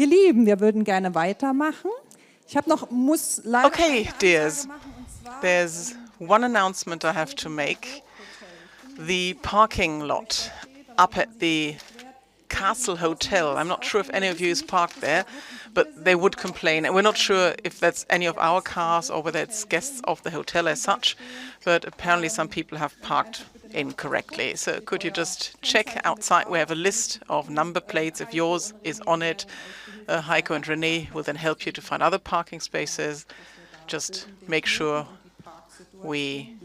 Ihr Lieben, wir würden gerne weitermachen. Ich habe noch, muss leider Okay, dears, there's one announcement I have to make. The parking lot up at the Castle Hotel. I'm not sure if any of you is parked there, but they would complain. And we're not sure if that's any of our cars or whether it's guests of the hotel as such, but apparently some people have parked incorrectly. So could you just check outside? We have a list of number plates. If yours is on it, Heiko and Renee will then help you to find other parking spaces. Just make sure we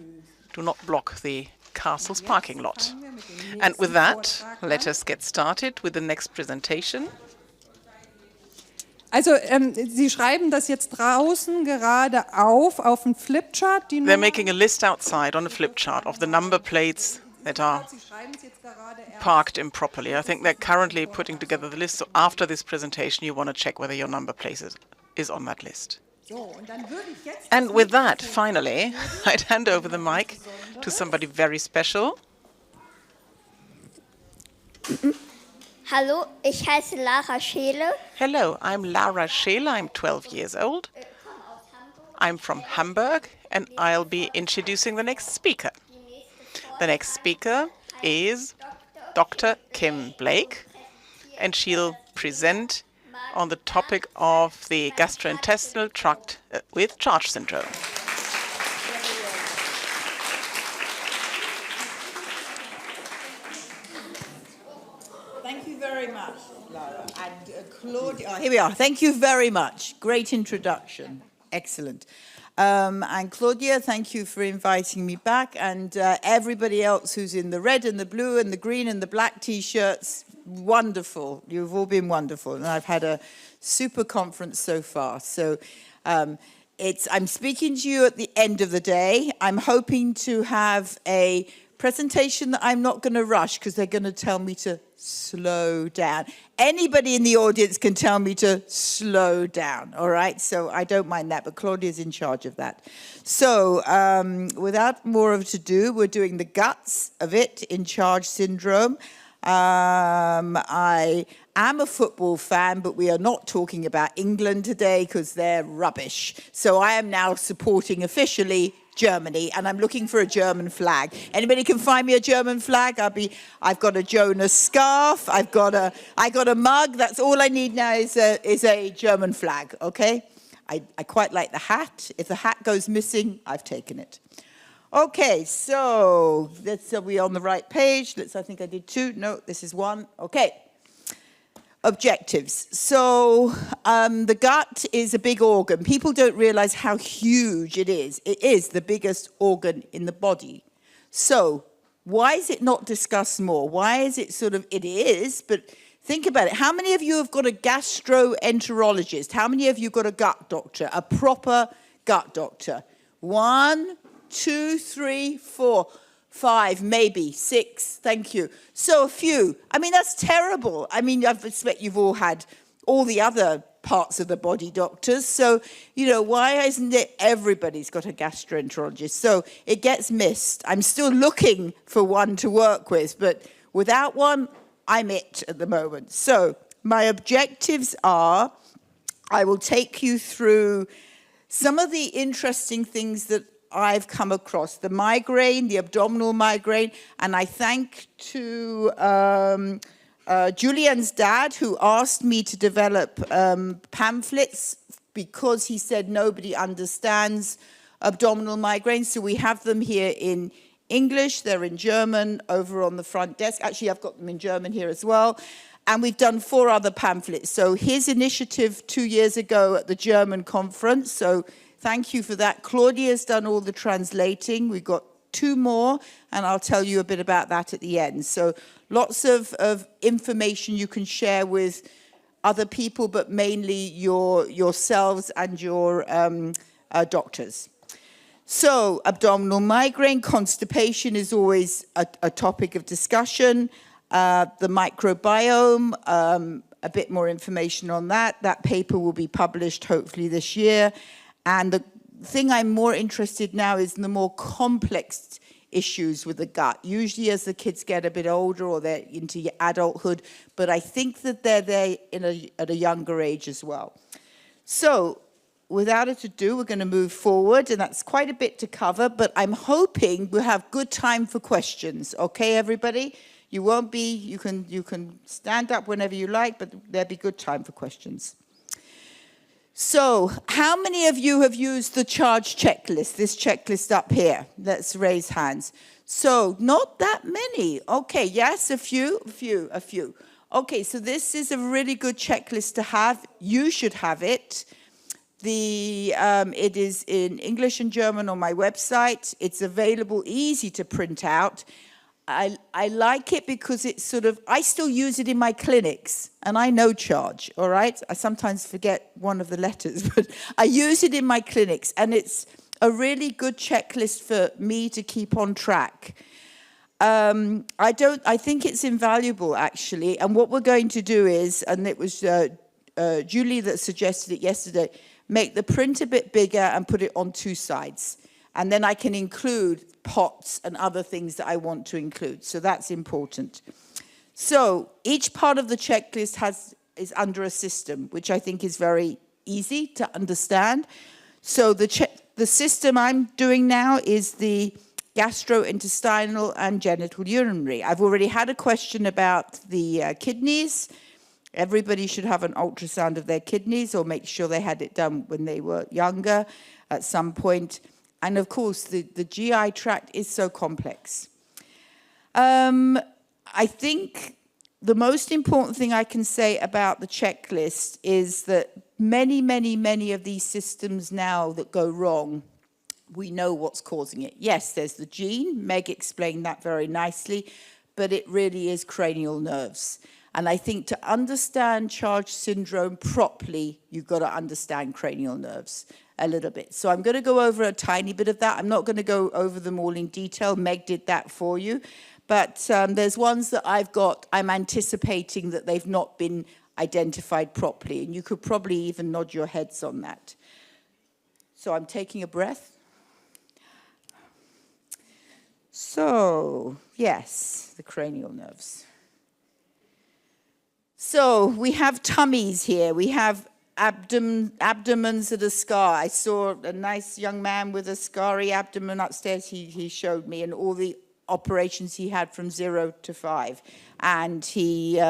do not block the castle's parking lot. And with that, let us get started with the next presentation. Also, Sie schreiben das jetzt draußen gerade auf dem Flipchart. They're making a list outside on a flip chart of the number plates that are parked improperly. I think they're currently putting together the list, so after this presentation you want to check whether your number place is on that list. And with that, finally, I'd hand over the mic to somebody very special. Hallo, ich heiße Lara Scheele. Hello, I'm Lara Scheele. I'm 12 years old. I'm from Hamburg, and I'll be introducing the next speaker. The next speaker is Dr. Kim Blake, and she'll present on the topic of the gastrointestinal tract with charge syndrome. Thank you very much, Lara. And Claudia, here we are. Thank you very much. Great introduction. Excellent. And Claudia, thank you for inviting me back. And everybody else who's in the red and the blue and the green and the black T-shirts, wonderful. You've all been wonderful. And I've had a super conference so far. So I'm speaking to you at the end of the day. I'm hoping to have a presentation that I'm not going to rush because they're going to tell me to slow down. Anybody in the audience can tell me to slow down, all right? So I don't mind that, but Claudia's in charge of that. So without more of ado, we're doing the guts of it in charge syndrome. I am a football fan, but we are not talking about England today because they're rubbish. So I am now supporting officially Germany, and I'm looking for a German flag. Anybody can find me a German flag? I've got a Jonas scarf. I got a mug. That's all I need now is a German flag. Okay. I quite like the hat. If the hat goes missing, I've taken it. Okay, so are we on the right page? I think I did two. No, this is one. Okay. Objectives. So the gut is a big organ. People don't realize how huge it is. It is the biggest organ in the body. So why is it not discussed more? Why is it it is, but think about it. How many of you have got a gastroenterologist? How many of you got a gut doctor, a proper gut doctor? 1, 2, 3, 4. 5, maybe 6, thank you. So a few. I mean, that's terrible. I mean, I expect you've all had all the other parts of the body doctors. So, why isn't it everybody's got a gastroenterologist? So it gets missed. I'm still looking for one to work with, but without one, I'm it at the moment. So my objectives are, I will take you through some of the interesting things that I've come across, the migraine, the abdominal migraine, and I thank to Julian's dad who asked me to develop pamphlets because he said nobody understands abdominal migraine. So we have them here in English, they're in German over on the front desk. Actually, I've got them in German here as well. And we've done 4 other pamphlets. So his initiative 2 years ago at the German conference, so thank you for that. Claudia's done all the translating. We've got 2 more, and I'll tell you a bit about that at the end. So lots of information you can share with other people, but mainly yourselves and your doctors. So abdominal migraine, constipation is always a topic of discussion. The microbiome, a bit more information on that. That paper will be published hopefully this year. And the thing I'm more interested now is in the more complex issues with the gut, usually as the kids get a bit older or they're into adulthood, but I think that they're there at a younger age as well. So without ado, we're going to move forward, and that's quite a bit to cover, but I'm hoping we'll have good time for questions. Okay, everybody? You won't be, you can stand up whenever you like, but there'll be good time for questions. So, how many of you have used the charge checklist, this checklist up here? Let's raise hands. So, not that many. Okay, yes, a few. Okay, so this is a really good checklist to have. You should have it. It is in English and German on my website. It's available, easy to print out. I like it because it's sort of, I still use it in my clinics, and I know charge, all right? I sometimes forget one of the letters, but I use it in my clinics, and it's a really good checklist for me to keep on track. I think it's invaluable, actually, and what we're going to do is, and it was Julie that suggested it yesterday, make the print a bit bigger and put it on 2 sides. And then I can include pots and other things that I want to include. So that's important. So each part of the checklist is under a system, which I think is very easy to understand. So the system I'm doing now is the gastrointestinal and genital urinary. I've already had a question about the kidneys. Everybody should have an ultrasound of their kidneys or make sure they had it done when they were younger at some point. And of course, the GI tract is so complex. I think the most important thing I can say about the checklist is that many of these systems now that go wrong, we know what's causing it. Yes, there's the gene. Meg explained that very nicely, but it really is cranial nerves. And I think to understand charge syndrome properly, you've got to understand cranial nerves a little bit. So I'm going to go over a tiny bit of that. I'm not going to go over them all in detail. Meg did that for you. But there's ones that I'm anticipating that they've not been identified properly. And you could probably even nod your heads on that. So I'm taking a breath. So, yes, the cranial nerves. So we have tummies here. We have abdomens that are scar. I saw a nice young man with a scarry abdomen upstairs. He showed me, and all the operations he had from 0 to 5. And he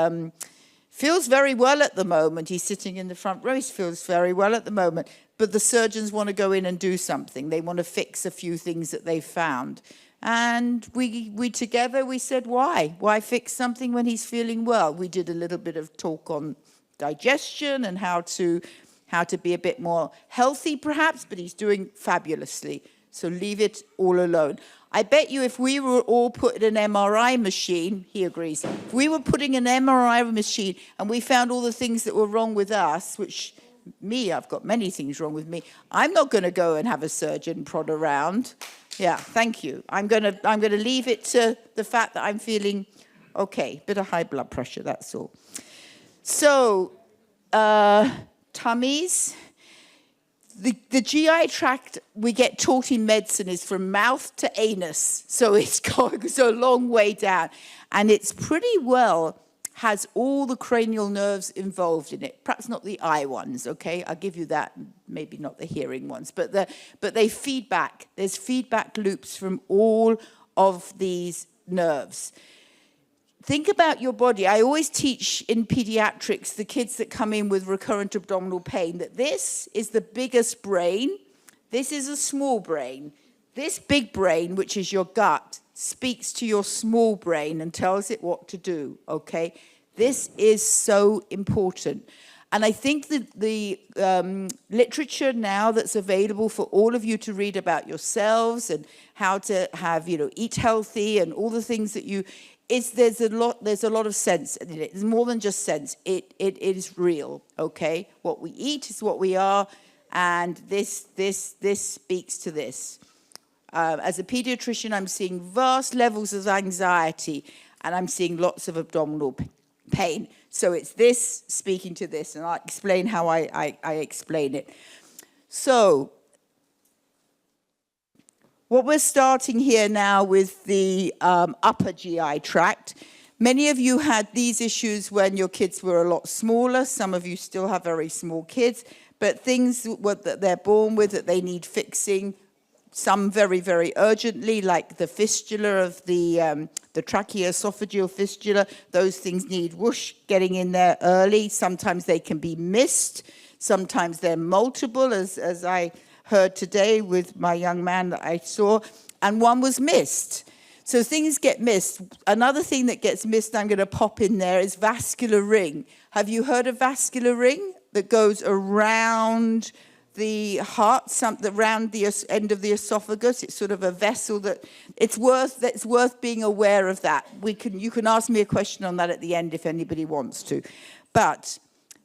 feels very well at the moment. He's sitting in the front row. He feels very well at the moment. But the surgeons want to go in and do something. They want to fix a few things that they've found. And we together, we said, why? Why fix something when he's feeling well? We did a little bit of talk on digestion and how to be a bit more healthy, perhaps, but he's doing fabulously. So leave it all alone. I bet you if we were all put in an MRI machine, he agrees, if we were putting an MRI machine and we found all the things that were wrong with us, which I've got many things wrong with me, I'm not going to go and have a surgeon prod around. Yeah, thank you. I'm going to leave it to the fact that I'm feeling okay, bit of high blood pressure, that's all. So, tummies. The GI tract we get taught in medicine is from mouth to anus, so it's goes a long way down, and it's pretty well has all the cranial nerves involved in it. Perhaps not the eye ones, okay? I'll give you that. Maybe not the hearing ones, but they feed back. There's feedback loops from all of these nerves. Think about your body. I always teach in pediatrics the kids that come in with recurrent abdominal pain that this is the biggest brain. This is a small brain. This big brain, which is your gut, speaks to your small brain and tells it what to do, okay? This is so important. And I think that the literature now that's available for all of you to read about yourselves and how to have, eat healthy and all the things that there's a lot of sense in it. It's more than just sense. It is real, okay? What we eat is what we are, and this speaks to this. As a pediatrician, I'm seeing vast levels of anxiety, and I'm seeing lots of abdominal pain. So it's this speaking to this, and I'll explain how I explain it. So What we're starting here now with the upper GI tract. Many of you had these issues when your kids were a lot smaller. Some of you still have very small kids, but things that they're born with that they need fixing, some very, very urgently, like the fistula of the tracheoesophageal fistula. Those things need whoosh, getting in there early. Sometimes they can be missed. Sometimes they're multiple, as I heard today with my young man that I saw, and one was missed. So things get missed. Another thing that gets missed, I'm going to pop in there, is vascular ring. Have you heard of vascular ring that goes around the heart, around the end of the esophagus? It's sort of a vessel that it's worth being aware of that. You can ask me a question on that at the end if anybody wants to. But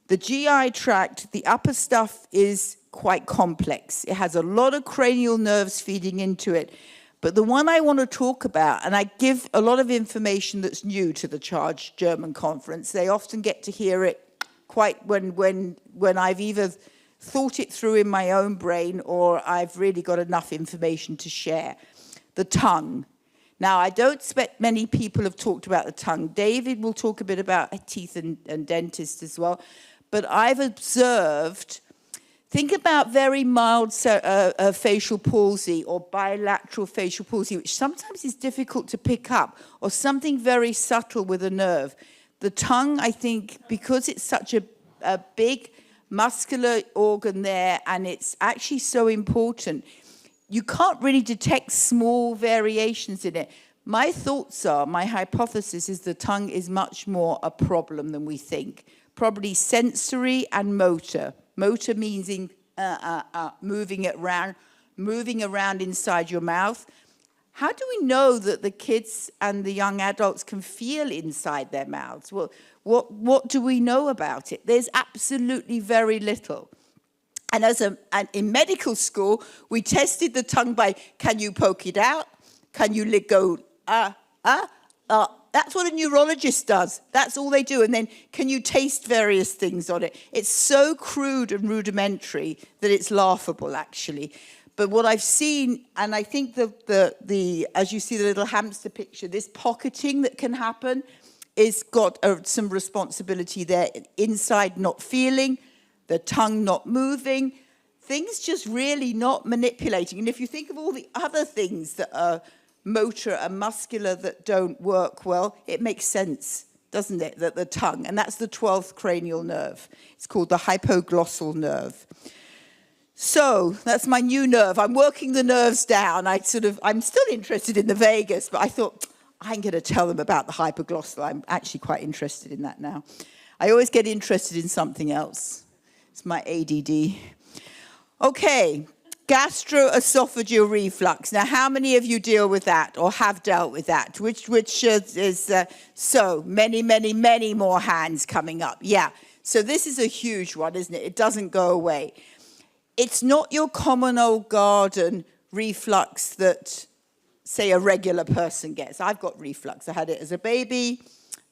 the GI tract, the upper stuff is quite complex. It has a lot of cranial nerves feeding into it. But the one I want to talk about, and I give a lot of information that's new to the Charged German Conference. They often get to hear it quite when I've either thought it through in my own brain or I've really got enough information to share. The tongue. Now, I don't expect many people have talked about the tongue. David will talk a bit about teeth and dentists as well. But I've observed, think about very mild facial palsy or bilateral facial palsy, which sometimes is difficult to pick up, or something very subtle with a nerve. The tongue, I think, because it's such a big muscular organ there, and it's actually so important, you can't really detect small variations in it. My thoughts are, my hypothesis is the tongue is much more a problem than we think. Probably sensory and motor. Motor meaning moving around inside your mouth. How do we know that the kids and the young adults can feel inside their mouths? Well, what do we know about it? There's absolutely very little. And in medical school, we tested the tongue by, can you poke it out? Can you go, That's what a neurologist does. That's all they do. And then, can you taste various things on it? It's so crude and rudimentary that it's laughable, actually. But what I've seen, and I think as you see the little hamster picture, this pocketing that can happen is got some responsibility there. Inside not feeling, the tongue not moving, things just really not manipulating. And if you think of all the other things that are motor and muscular that don't work well, it makes sense, doesn't it, that the tongue, and that's the 12th cranial nerve. It's called the hypoglossal nerve. So that's my new nerve. I'm working the nerves down. I'm still interested in the vagus, but I thought, I'm going to tell them about the hypoglossal. I'm actually quite interested in that now. I always get interested in something else. It's my ADD. Okay. Gastroesophageal reflux. Now, how many of you deal with that or have dealt with that? Which is so many more hands coming up. Yeah. So this is a huge one, isn't it? It doesn't go away. It's not your common old garden reflux that, say, a regular person gets. I've got reflux. I had it as a baby.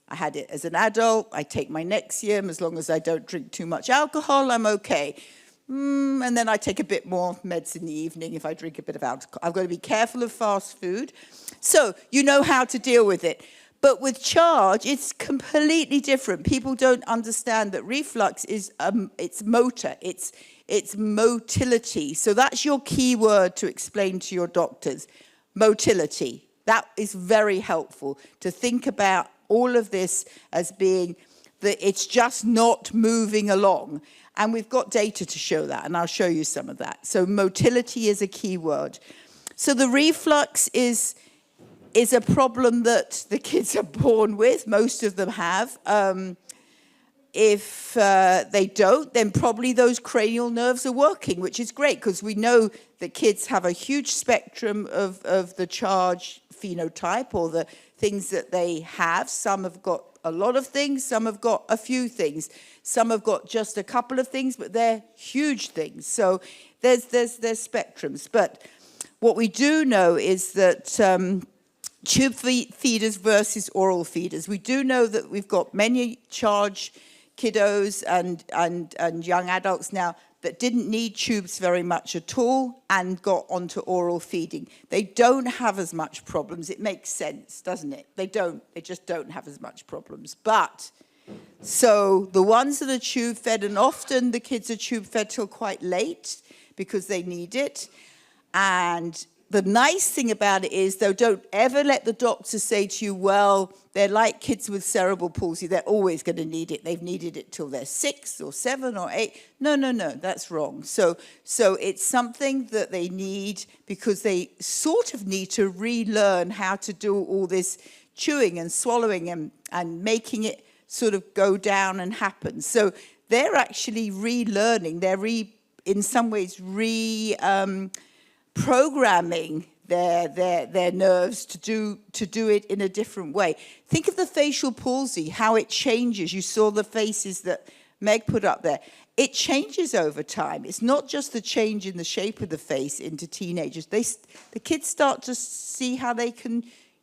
I had it as an adult. I take my Nexium. As long as I don't drink too much alcohol, I'm okay. And then I take a bit more meds in the evening if I drink a bit of alcohol. I've got to be careful of fast food. So you know how to deal with it. But with charge, it's completely different. People don't understand that reflux is it's motor. It's motility. So that's your key word to explain to your doctors. Motility. That is very helpful to think about all of this as being that it's just not moving along. And we've got data to show that, and I'll show you some of that. So motility is a key word. So the reflux is a problem that the kids are born with. Most of them have. If they don't, then probably those cranial nerves are working, which is great, because we know that kids have a huge spectrum of the charge phenotype, or the things that they have. Some have got a lot of things, some have got a few things. Some have got just a couple of things, but they're huge things. So there's spectrums. But what we do know is that tube feeders versus oral feeders. We do know that we've got many charge kiddos and young adults now that didn't need tubes very much at all and got onto oral feeding. They don't have as much problems. It makes sense, doesn't it? They just don't have as much problems. But, so the ones that are tube fed, and often the kids are tube fed till quite late because they need it. And the nice thing about it is, though, don't ever let the doctor say to you, well, they're like kids with cerebral palsy. They're always going to need it. They've needed it till they're 6 or 7 or 8. No, that's wrong. So it's something that they need because they sort of need to relearn how to do all this chewing and swallowing and making it sort of go down and happen. So they're actually relearning. They're in some ways programming their nerves to do it in a different way. Think of the facial palsy, how it changes. You saw the faces that Meg put up there. It changes over time. It's not just the change in the shape of the face into teenagers. The kids start to see how they can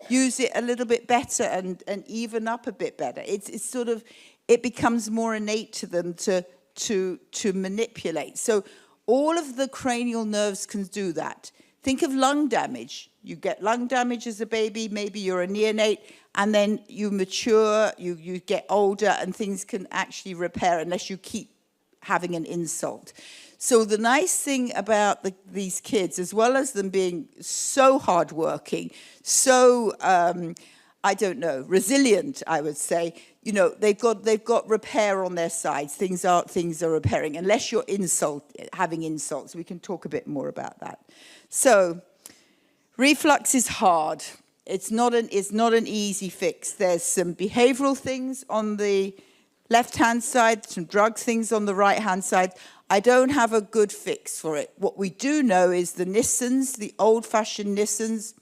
use it a little bit better and even up a bit better. It's sort of, it becomes more innate to them to manipulate. So all of the cranial nerves can do that. Think of lung damage. You get lung damage as a baby, maybe you're a neonate, and then you mature, you get older, and things can actually repair unless you keep having an insult. So the nice thing about these kids, as well as them being so hardworking, so resilient, I would say, they've got repair on their sides. Things are repairing, unless you're having insults. We can talk a bit more about that. So, reflux is hard. It's not an easy fix. There's some behavioral things on the left-hand side, some drug things on the right-hand side. I don't have a good fix for it. What we do know is the Nissens, the old-fashioned Nissens,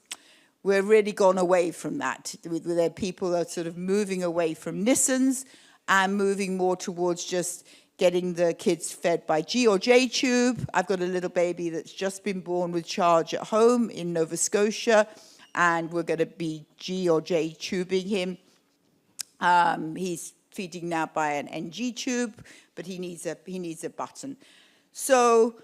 we're really gone away from that. There people are sort of moving away from Nissens and moving more towards just getting the kids fed by G or J tube. I've got a little baby that's just been born with charge at home in Nova Scotia, and we're going to be G or J tubing him. He's feeding now by an NG tube, but he needs a button. So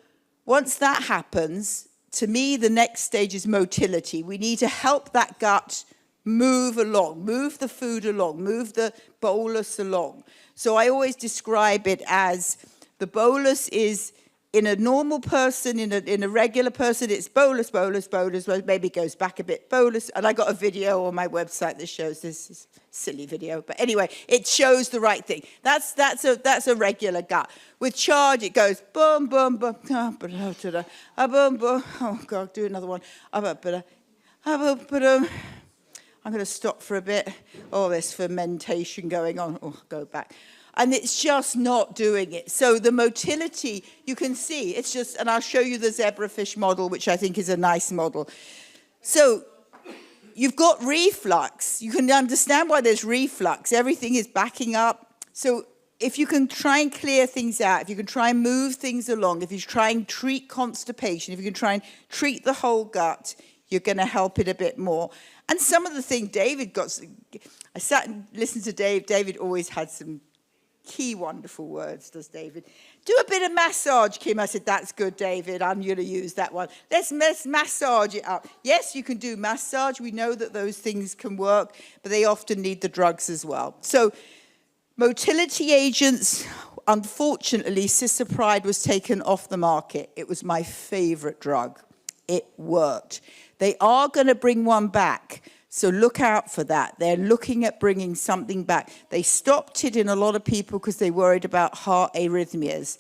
once that happens, to me, the next stage is motility. We need to help that gut move along, move the food along, move the bolus along. So I always describe it as the bolus is in a normal person, in a regular person, it's bolus, bolus, bolus, maybe it goes back a bit, bolus. And I got a video on my website that shows this. Is a silly video, but anyway, it shows the right thing. That's a regular gut. With charge, it goes boom, boom, boom, boom, boom. Oh God, do another one. I'm going to stop for a bit. Oh, there's fermentation going on. Oh, go back. And it's just not doing it. So the motility, you can see, it's just, and I'll show you the zebrafish model, which I think is a nice model. So you've got reflux. You can understand why there's reflux. Everything is backing up. So if you can try and clear things out, if you can try and move things along, if you try and treat constipation, if you can try and treat the whole gut, you're going to help it a bit more. And some of the things David got, I sat and listened to Dave. David always had some key wonderful words, does David? Do a bit of massage, Kim. I said, that's good, David. I'm going to use that one. Let's massage it up. Yes, you can do massage. We know that those things can work, but they often need the drugs as well. So motility agents, unfortunately, cisapride was taken off the market. It was my favorite drug. It worked. They are going to bring one back, so look out for that. They're looking at bringing something back. They stopped it in a lot of people because they worried about heart arrhythmias.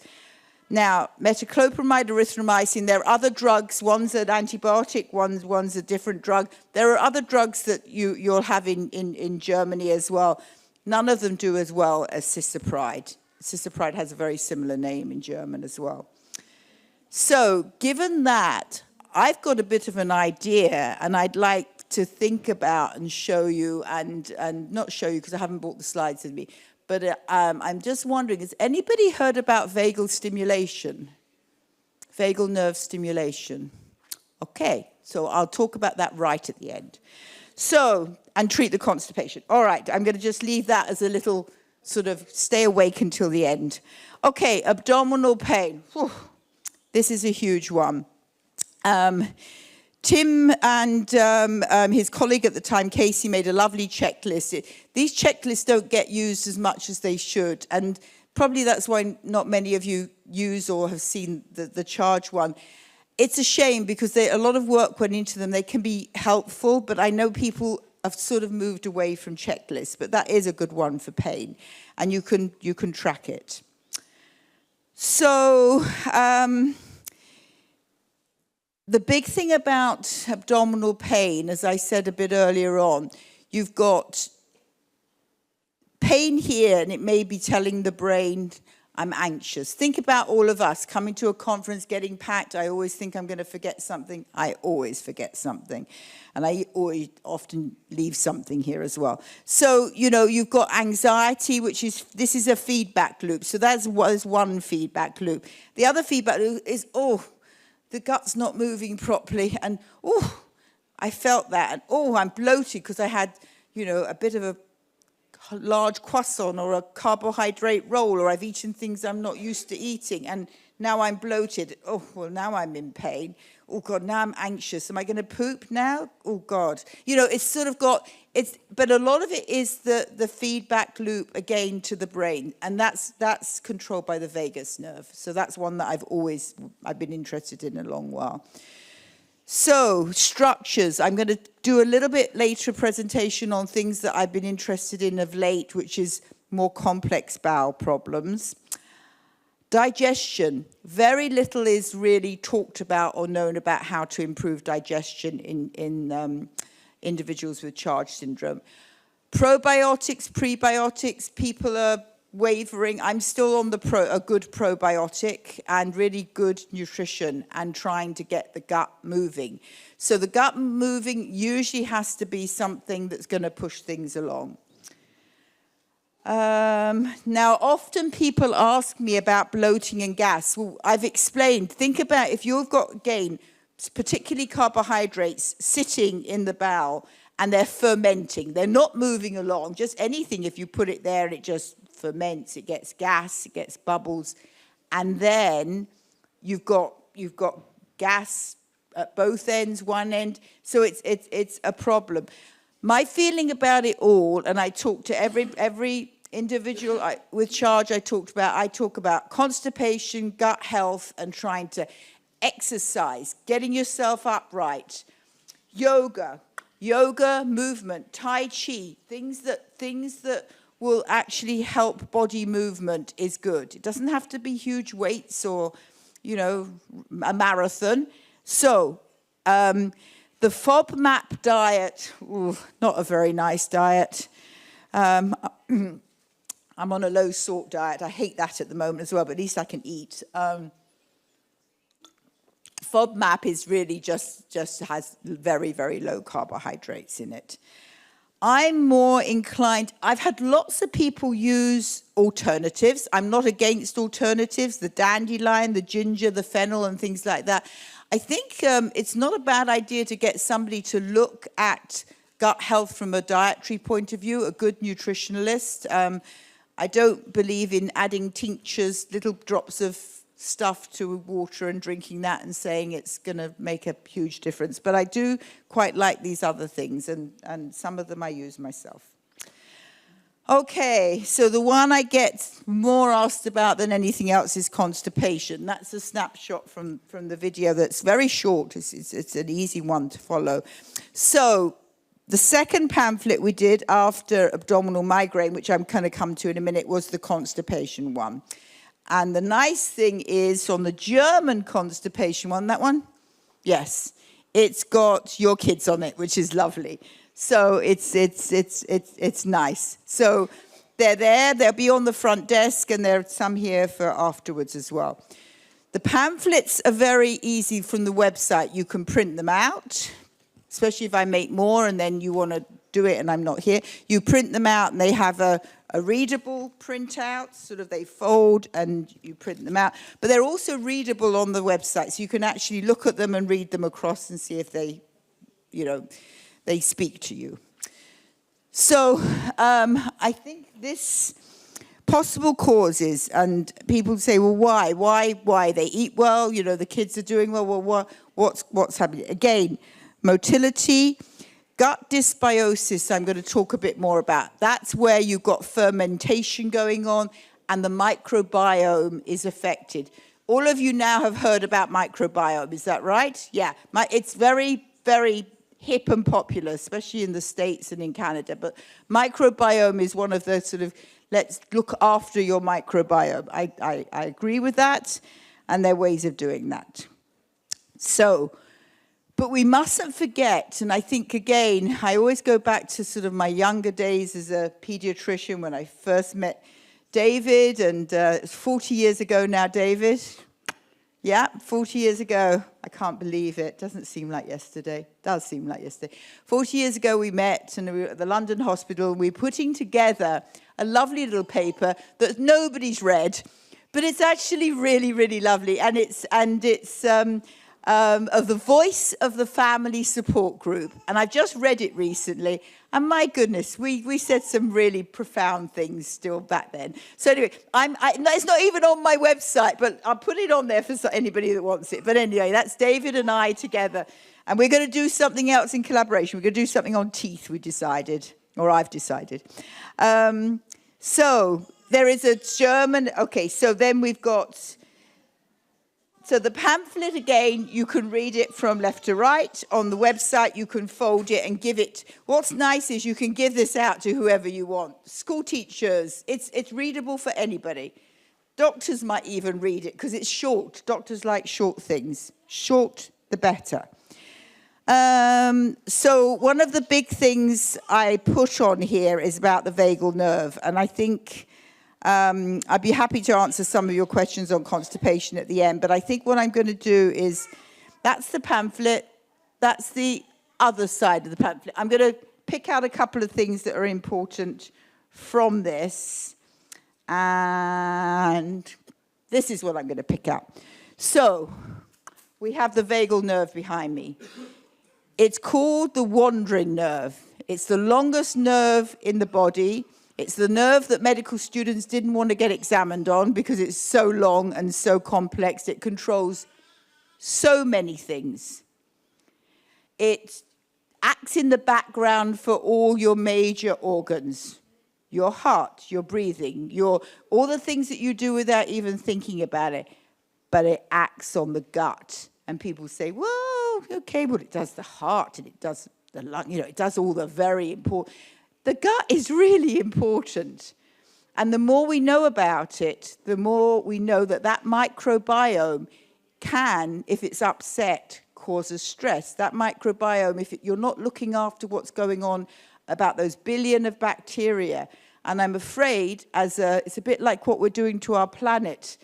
Now, metoclopramide, erythromycin, there are other drugs. One's an antibiotic, one's a different drug. There are other drugs that you'll have in Germany as well. None of them do as well as cisapride. Cisapride has a very similar name in German as well. So, given that, I've got a bit of an idea, and I'd like to think about and show you, and not show you because I haven't brought the slides with me, but I'm just wondering, has anybody heard about vagal stimulation? Vagal nerve stimulation. Okay, so I'll talk about that right at the end. So, and treat the constipation. All right, I'm going to just leave that as a little sort of stay awake until the end. Okay, abdominal pain. Whew. This is a huge one. Tim and his colleague at the time, Casey, made a lovely checklist. These checklists don't get used as much as they should, and probably that's why not many of you use or have seen the charge one. It's a shame because a lot of work went into them. They can be helpful, but I know people have sort of moved away from checklists, but that is a good one for pain, and you can track it. So the big thing about abdominal pain, as I said a bit earlier on, you've got pain here, and it may be telling the brain, I'm anxious. Think about all of us coming to a conference, getting packed. I always think I'm going to forget something. I always forget something. And I always often leave something here as well. So, you know, you've got anxiety, this is a feedback loop. So that's one feedback loop. The other feedback loop is, the gut's not moving properly. And, I felt that. And, I'm bloated because I had, a bit of a large croissant or a carbohydrate roll, or I've eaten things I'm not used to eating, and now I'm bloated. Now I'm in pain. Oh God, now I'm anxious. Am I going to poop now? Oh God. It's sort of but a lot of it is the feedback loop again to the brain, and that's controlled by the vagus nerve. So that's one that I've been interested in a long while. So, structures. I'm going to do a little bit later presentation on things that I've been interested in of late, which is more complex bowel problems. Digestion. Very little is really talked about or known about how to improve digestion in individuals with Charge syndrome. Probiotics, prebiotics, people are wavering. I'm still on a good probiotic and really good nutrition and trying to get the gut moving. So the gut moving usually has to be something that's going to push things along. Now, often people ask me about bloating and gas. Well, I've explained. Think about if you've got, again, particularly carbohydrates sitting in the bowel and they're fermenting. They're not moving along. Just anything, if you put it there, it just ferments, it gets gas, it gets bubbles, and then you've got gas at both ends, one end, so it's a problem. My feeling about it all, and I talk to every individual with Charge I talk about constipation, gut health, and trying to exercise, getting yourself upright, yoga, movement, Tai Chi, things that will actually help body movement is good. It doesn't have to be huge weights or, a marathon. So the FODMAP diet, not a very nice diet. I'm on a low salt diet. I hate that at the moment as well, but at least I can eat. FODMAP is really just has very, very low carbohydrates in it. I'm more inclined, I've had lots of people use alternatives. I'm not against alternatives, the dandelion, the ginger, the fennel, and things like that. I think it's not a bad idea to get somebody to look at gut health from a dietary point of view, a good nutritionalist. I don't believe in adding tinctures, little drops of stuff to water and drinking that and saying it's going to make a huge difference. But I do quite like these other things, and some of them I use myself. Okay, so the one I get more asked about than anything else is constipation. That's a snapshot from the video that's very short. It's an easy one to follow. So the second pamphlet we did after abdominal migraine, which I'm going to come to in a minute, was the constipation one. And the nice thing is, on the German constipation one, that one? Yes. It's got your kids on it, which is lovely. So it's nice. So they're there, they'll be on the front desk, and there are some here for afterwards as well. The pamphlets are very easy from the website. You can print them out, especially if I make more and then you want to do it and I'm not here. You print them out, and they have a readable printout, sort of they fold and you print them out. But they're also readable on the website, so you can actually look at them and read them across and see if they, they speak to you. So I think this Possible causes, and people say, well, why? Why? They eat well, you know, the kids are doing well. Well, what's happening? Again, motility, gut dysbiosis, I'm going to talk a bit more about. That's where you've got fermentation going on and the microbiome is affected. All of you now have heard about microbiome, is that right? Yeah, it's very, very hip and popular, especially in the States and in Canada. But microbiome is one of the sort of, let's look after your microbiome. I agree with that, and there are ways of doing that. So, but we mustn't forget, and I think, again, I always go back to sort of my younger days as a pediatrician when I first met David, and it's 40 years ago now, David. Yeah, 40 years ago. I can't believe it. Doesn't seem like yesterday. Does seem like yesterday. 40 years ago we met, and we were at the London Hospital, and we were putting together a lovely little paper that nobody's read, but it's actually really, really lovely, and it's of the voice of the family support group, and I've just read it recently, and my goodness, we said some really profound things still back then. So anyway, it's not even on my website, but I'll put it on there for anybody that wants it. But anyway, that's David and I together, and we're going to do something else in collaboration. We're going to do something on teeth, we decided, or I've decided. So there is a German, okay, so then we've got, so the pamphlet, again, you can read it from left to right. On the website, you can fold it and give it. What's nice is you can give this out to whoever you want. School teachers, it's readable for anybody. Doctors might even read it because it's short. Doctors like short things. Short, the better. So one of the big things I put on here is about the vagal nerve. And I think I'd be happy to answer some of your questions on constipation at the end. But I think what I'm going to do is, that's the pamphlet. That's the other side of the pamphlet. I'm going to pick out a couple of things that are important from this. And this is what I'm going to pick out. So we have the vagal nerve behind me. It's called the wandering nerve. It's the longest nerve in the body. It's the nerve that medical students didn't want to get examined on because it's so long and so complex. It controls so many things. It acts in the background for all your major organs. Your heart, your breathing, all the things that you do without even thinking about it. But it acts on the gut. And people say, well, okay, well, it does the heart and it does the lung, it does all the very important. The gut is really important. And the more we know about it, the more we know that that microbiome can, if it's upset, causes stress. That microbiome, if you're not looking after what's going on about those billion of bacteria, and I'm afraid it's a bit like what we're doing to our planet.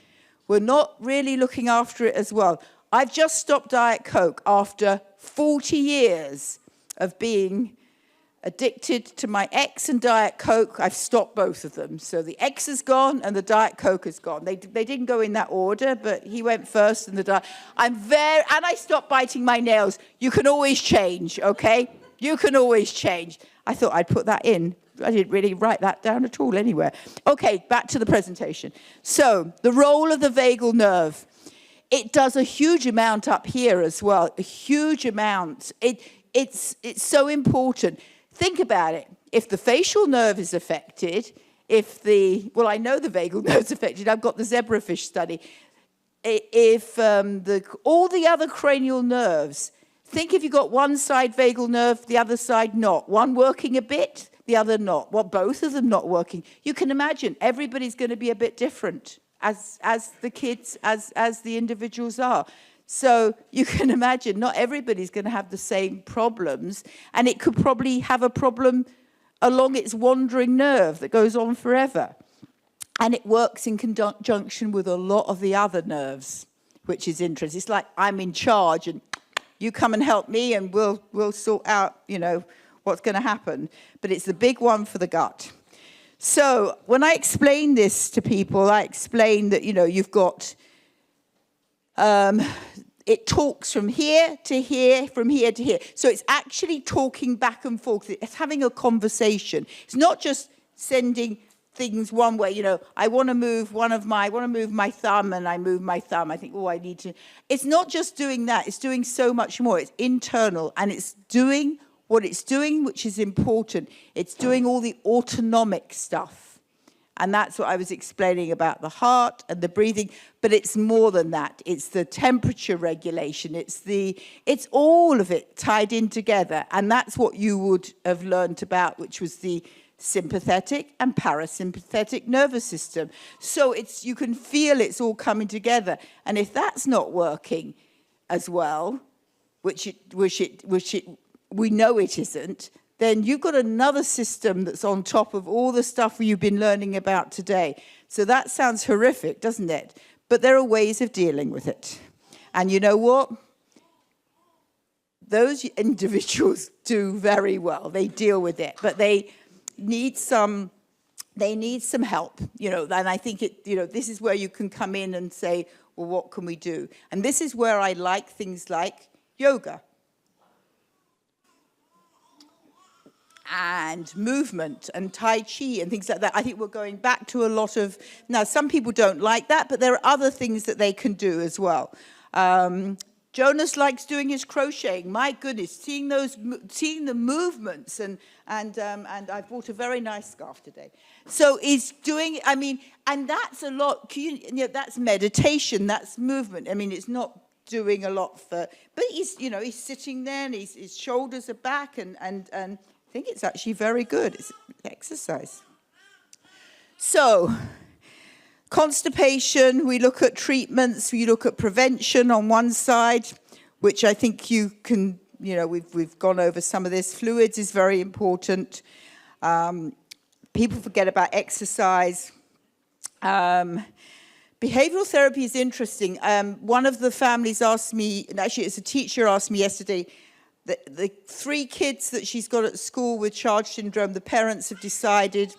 We're not really looking after it as well. I've just stopped Diet Coke after 40 years of being addicted to my X and Diet Coke. I've stopped both of them. So the X is gone and the Diet Coke is gone. They didn't go in that order, but he went first and the Diet. And I stopped biting my nails. You can always change, okay? You can always change. I thought I'd put that in. I didn't really write that down at all anywhere. Okay, back to the presentation. So the role of the vagal nerve. It does a huge amount up here as well, a huge amount. It's so important. Think about it. If the facial nerve is affected, I know the vagal nerve is affected. I've got the zebrafish study. If all the other cranial nerves, think if you've got one side vagal nerve, the other side not. One working a bit, the other not. Well, both of them not working. You can imagine everybody's going to be a bit different. As the kids, as the individuals are. So you can imagine not everybody's going to have the same problems, and it could probably have a problem along its wandering nerve that goes on forever. And it works in conjunction with a lot of the other nerves, which is interesting. It's like I'm in charge and you come and help me and we'll sort out, what's going to happen. But it's the big one for the gut. So when I explain this to people, I explain that, you've got, it talks from here to here, from here to here. So it's actually talking back and forth. It's having a conversation. It's not just sending things one way, you know, I want to move my thumb, and I move my thumb. I think, oh, I need to. It's not just doing that. It's doing so much more. It's internal, and it's doing what it's doing, which is important. It's doing all the autonomic stuff. And that's what I was explaining about the heart and the breathing. But it's more than that. It's the temperature regulation. It's all of it tied in together. And that's what you would have learned about, which was the sympathetic and parasympathetic nervous system. So you can feel it's all coming together. And if that's not working as well, which we know it isn't, then you've got another system that's on top of all the stuff you've been learning about today. So that sounds horrific, doesn't it? But there are ways of dealing with it. And you know what? Those individuals do very well. They deal with it, but they need some help, you know. And I think this is where you can come in and say, well, what can we do? And this is where I like things like yoga and movement and Tai Chi and things like that. I think we're going back to a lot of, now some people don't like that, but there are other things that they can do as well. Jonas likes doing his crocheting. My goodness, seeing the movements, and I bought a very nice scarf today. So he's doing, and that's a lot. That's meditation. That's movement. I mean, it's not doing a lot but he's sitting there and his shoulders are back, and I think it's actually very good. It's exercise. So, constipation, we look at treatments, we look at prevention on one side, which I think you can, we've gone over some of this. Fluids is very important. People forget about exercise. Behavioral therapy is interesting. One of the families asked me, and actually it's a teacher asked me yesterday, the 3 kids that she's got at school with Charge syndrome, the parents have decided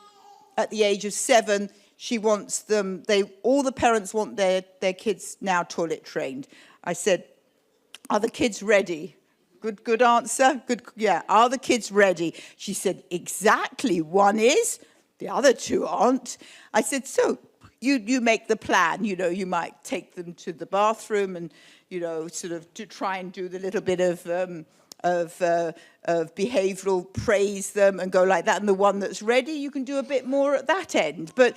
at the age of 7, she wants them, all the parents want their kids now toilet trained. I said, are the kids ready? Good answer. Good, yeah. Are the kids ready? She said, exactly. One is, the other 2 aren't. I said, so you make the plan. You might take them to the bathroom and, sort of to try and do the little bit of behavioral, praise them and go like that. And the one that's ready, you can do a bit more at that end. But,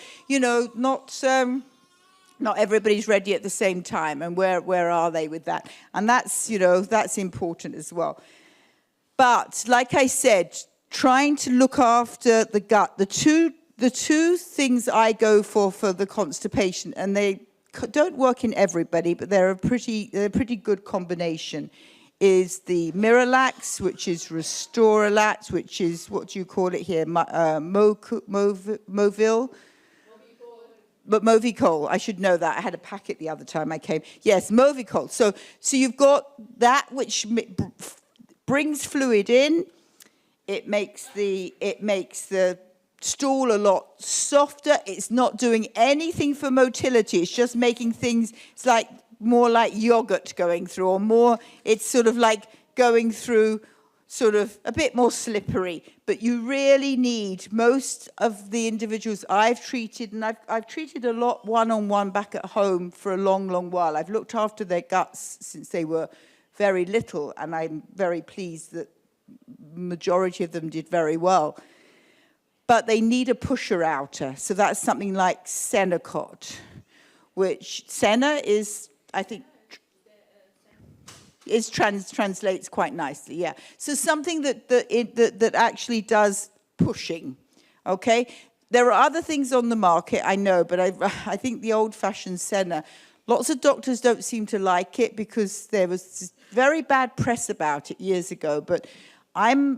not everybody's ready at the same time. And where are they with that? And that's, that's important as well. But like I said, trying to look after the gut, the two things I go for the constipation, and they don't work in everybody, but they're a pretty good combination, is the Miralax, which is Restoralax, which is, what do you call it here? Movil? But Movicol, I should know that. I had a packet the other time I came. Yes, Movicol. So you've got that which brings fluid in. It makes the stool a lot softer. It's not doing anything for motility. It's just making things, it's like more like yogurt going through, or more, it's sort of like going through sort of a bit more slippery. But you really need, most of the individuals I've treated, and I've treated a lot one-on-one back at home for a long, long while. I've looked after their guts since they were very little, and I'm very pleased that the majority of them did very well. But they need a pusher-outer. So that's something like Senocot, which Sena is, I think, translates quite nicely, yeah. So something that actually does pushing, okay? There are other things on the market, I know, but I think the old-fashioned Sena, lots of doctors don't seem to like it because there was very bad press about it years ago, but I'm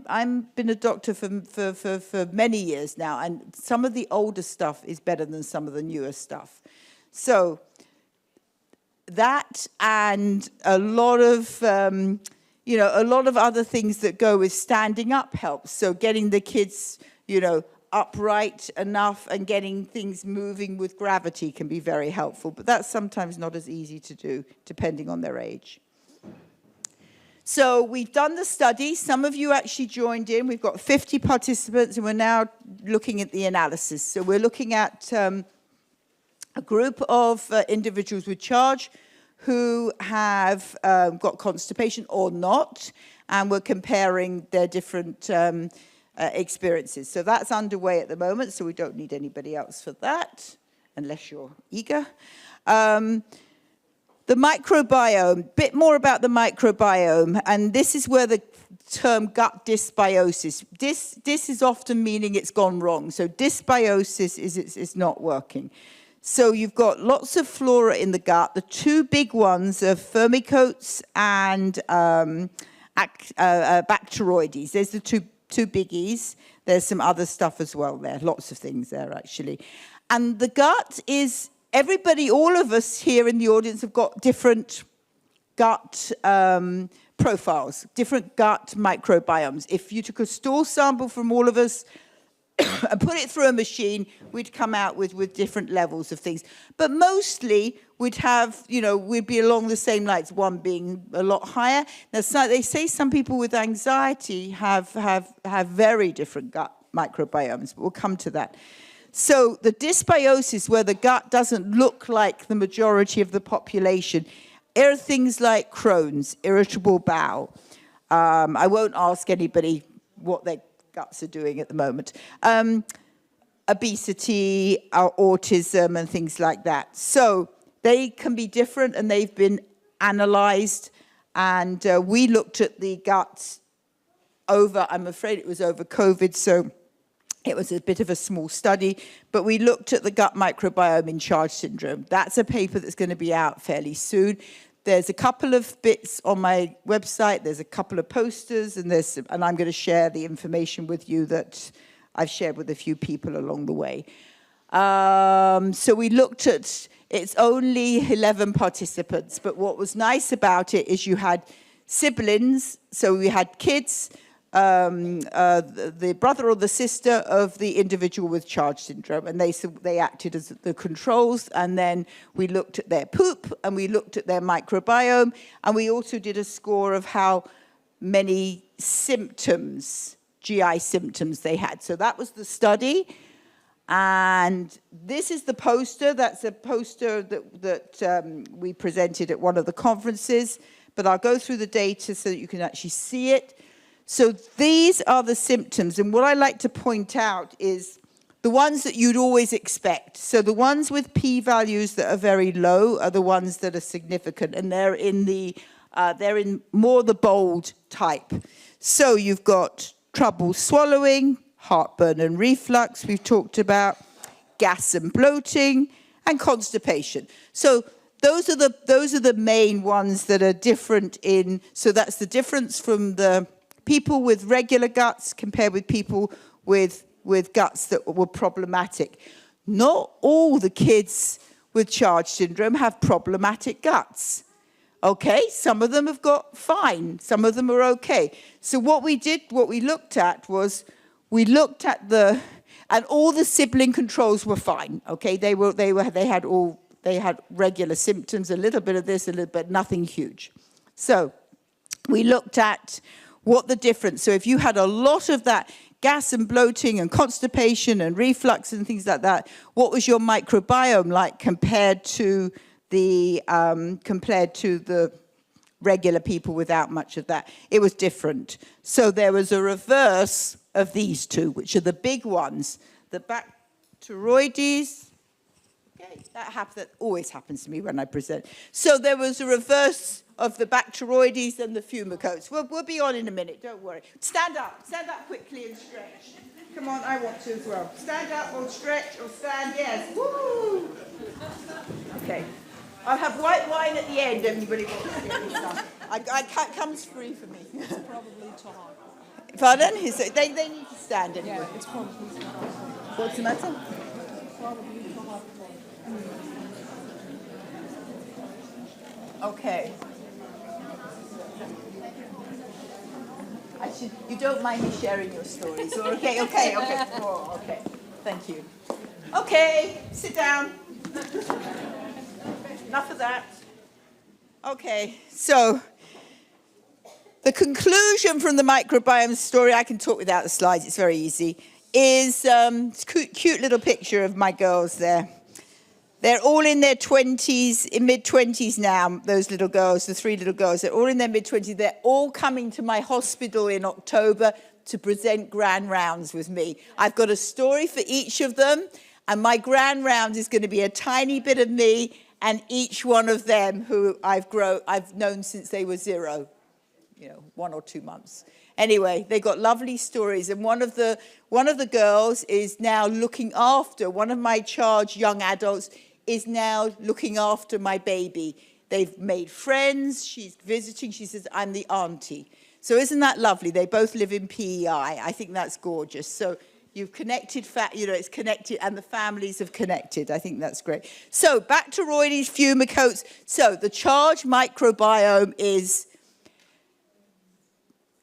been a doctor for many years now, and some of the older stuff is better than some of the newer stuff. So that, and a lot of other things that go with standing up helps. So getting the kids, upright enough and getting things moving with gravity can be very helpful. But that's sometimes not as easy to do, depending on their age. So we've done the study. Some of you actually joined in. We've got 50 participants, and we're now looking at the analysis. So we're looking at a group of individuals with charge who have got constipation or not, and we're comparing their different experiences. So that's underway at the moment, so we don't need anybody else for that, unless you're eager. The microbiome, bit more about the microbiome, and this is where the term gut dysbiosis, this is often meaning it's gone wrong. So dysbiosis is it's not working. So you've got lots of flora in the gut. The two big ones are Firmicutes and Bacteroides. There's the two biggies. There's some other stuff as well there, lots of things there actually. And the gut is, everybody, all of us here in the audience have got different gut profiles, different gut microbiomes. If you took a stool sample from all of us and put it through a machine, we'd come out with different levels of things. But mostly we'd have, we'd be along the same lines, one being a lot higher. Now, so they say some people with anxiety have very different gut microbiomes, but we'll come to that. So the dysbiosis, where the gut doesn't look like the majority of the population, are things like Crohn's, irritable bowel. I won't ask anybody what their guts are doing at the moment. Obesity, autism, and things like that. So they can be different, and they've been analyzed. And we looked at the guts I'm afraid it was over COVID, so it was a bit of a small study, but we looked at the gut microbiome in Charge syndrome. That's a paper that's going to be out fairly soon. There's a couple of bits on my website. There's a couple of posters, and I'm going to share the information with you that I've shared with a few people along the way. So we looked at, it's only 11 participants, but what was nice about it is you had siblings, so we had kids, the brother or the sister of the individual with Charge syndrome, and they acted as the controls. And then we looked at their poop, and we looked at their microbiome, and we also did a score of how many symptoms, GI symptoms they had. So that was the study. And this is the poster. That's a poster that we presented at one of the conferences, but I'll go through the data so that you can actually see it. So these are the symptoms, and what I like to point out is the ones that you'd always expect. So the ones with p-values that are very low are the ones that are significant, and they're in more the bold type. So you've got trouble swallowing, heartburn and reflux, we've talked about, gas and bloating, and constipation. So those are the main ones that are different in. So that's the difference from the people with regular guts compared with people with guts that were problematic. Not all the kids with Charge syndrome have problematic guts. Okay, some of them have got fine, some of them are okay. So what we looked at was, and all the sibling controls were fine. Okay, they had regular symptoms, a little bit of this, a little bit, nothing huge. So we looked at what the difference, so if you had a lot of that gas and bloating and constipation and reflux and things like that, what was your microbiome like compared to the regular people without much of that? It was different. So there was a reverse of these two, which are the big ones, the Bacteroides. Okay, that always happens to me when I present. So there was a reverse of the Bacteroides and the Firmicutes. We'll be on in a minute, don't worry. Stand up quickly and stretch. Come on, I want to as well. Stand up or stretch or stand, yes. Woo! Okay. I'll have white wine at the end, everybody wants to get me some. It comes free for me. It's probably too hard. Pardon? They need to stand anyway. Yeah, it's probably too hard. What's the matter? Probably too hard. Okay. You don't mind me sharing your stories, or okay. Oh, okay. Thank you. Okay, sit down. Enough of that. Okay, so The conclusion from the microbiome story, I can talk without the slides, it's very easy, is cute little picture of my girls there. They're all in their 20s, in mid-20s now, those little girls, the 3 little girls. They're all in their mid-20s. They're all coming to my hospital in October to present grand rounds with me. I've got a story for each of them, and my grand round is going to be a tiny bit of me and each one of them who I've known since they were 0, 1 or 2 months. Anyway, they got lovely stories, and one of the girls is now looking after, one of my charged young adults is now looking after my baby. They've made friends, she's visiting, she says, I'm the auntie. So isn't that lovely? They both live in PEI. I think that's gorgeous. So you've connected, it's connected, and the families have connected. I think that's great. So back to Roidy's fumicoats. So the charged microbiome is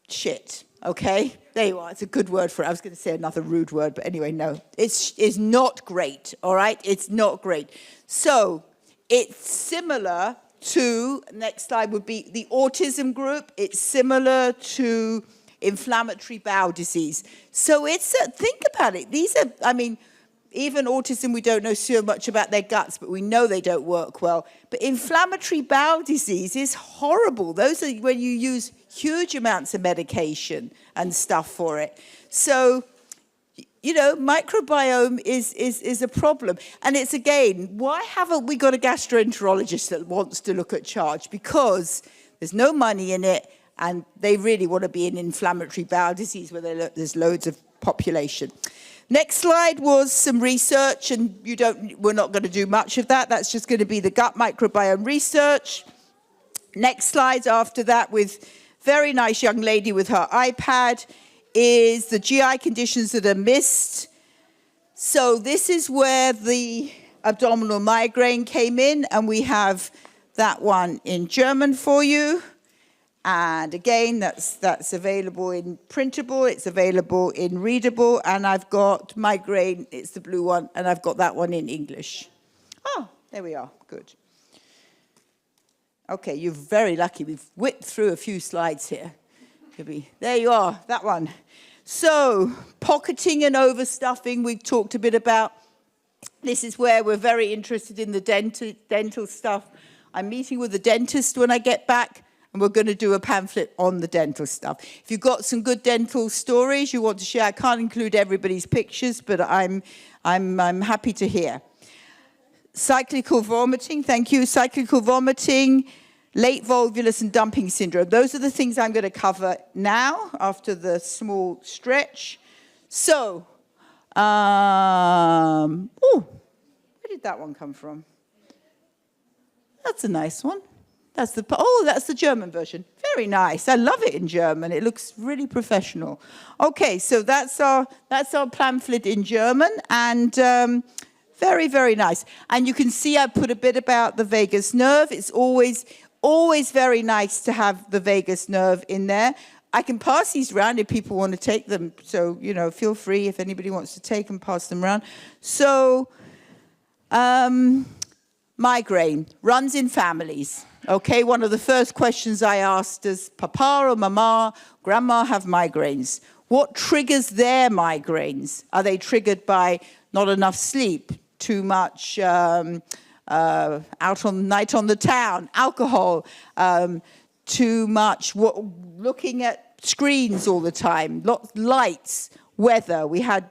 shit, okay? There you are. It's a good word for it. I was going to say another rude word, but anyway, no. It's not great, all right? It's not great. So it's similar to, next slide would be the autism group. It's similar to inflammatory bowel disease. So it's, think about it. These are, even autism, we don't know so much about their guts, but we know they don't work well. But inflammatory bowel disease is horrible. Those are when you use huge amounts of medication and stuff for it. So, microbiome is a problem. And it's, again, why haven't we got a gastroenterologist that wants to look at charge? Because there's no money in it, and they really want to be in inflammatory bowel disease where there's loads of population. Next slide was some research, and we're not going to do much of that. That's just going to be the gut microbiome research. Next slide after that, with very nice young lady with her iPad, is the GI conditions that are missed. So this is where the abdominal migraine came in, and we have that one in German for you. And again, that's available in printable, it's available in readable, and I've got migraine, it's the blue one, and I've got that one in English. Oh, there we are, good. Okay, you're very lucky. We've whipped through a few slides here. There you are, that one. So, pocketing and overstuffing, we've talked a bit about. This is where we're very interested in the dental stuff. I'm meeting with the dentist when I get back, and we're going to do a pamphlet on the dental stuff. If you've got some good dental stories you want to share, I can't include everybody's pictures, but I'm happy to hear. Cyclical vomiting, thank you. Cyclical vomiting, late volvulus and dumping syndrome. Those are the things I'm going to cover now after the small stretch. So, where did that one come from? That's a nice one. That's the German version. Very nice. I love it in German. It looks really professional. Okay, so that's our pamphlet in German, and very, very nice. And you can see I put a bit about the vagus nerve. It's always very nice to have the vagus nerve in there. I can pass these around if people want to take them. So, feel free if anybody wants to take them, pass them around. So, migraine runs in families. Okay, one of the first questions I asked, does papa or mama, grandma have migraines? What triggers their migraines? Are they triggered by not enough sleep, too much out on night on the town, alcohol, too much looking at screens all the time, lights, weather? We had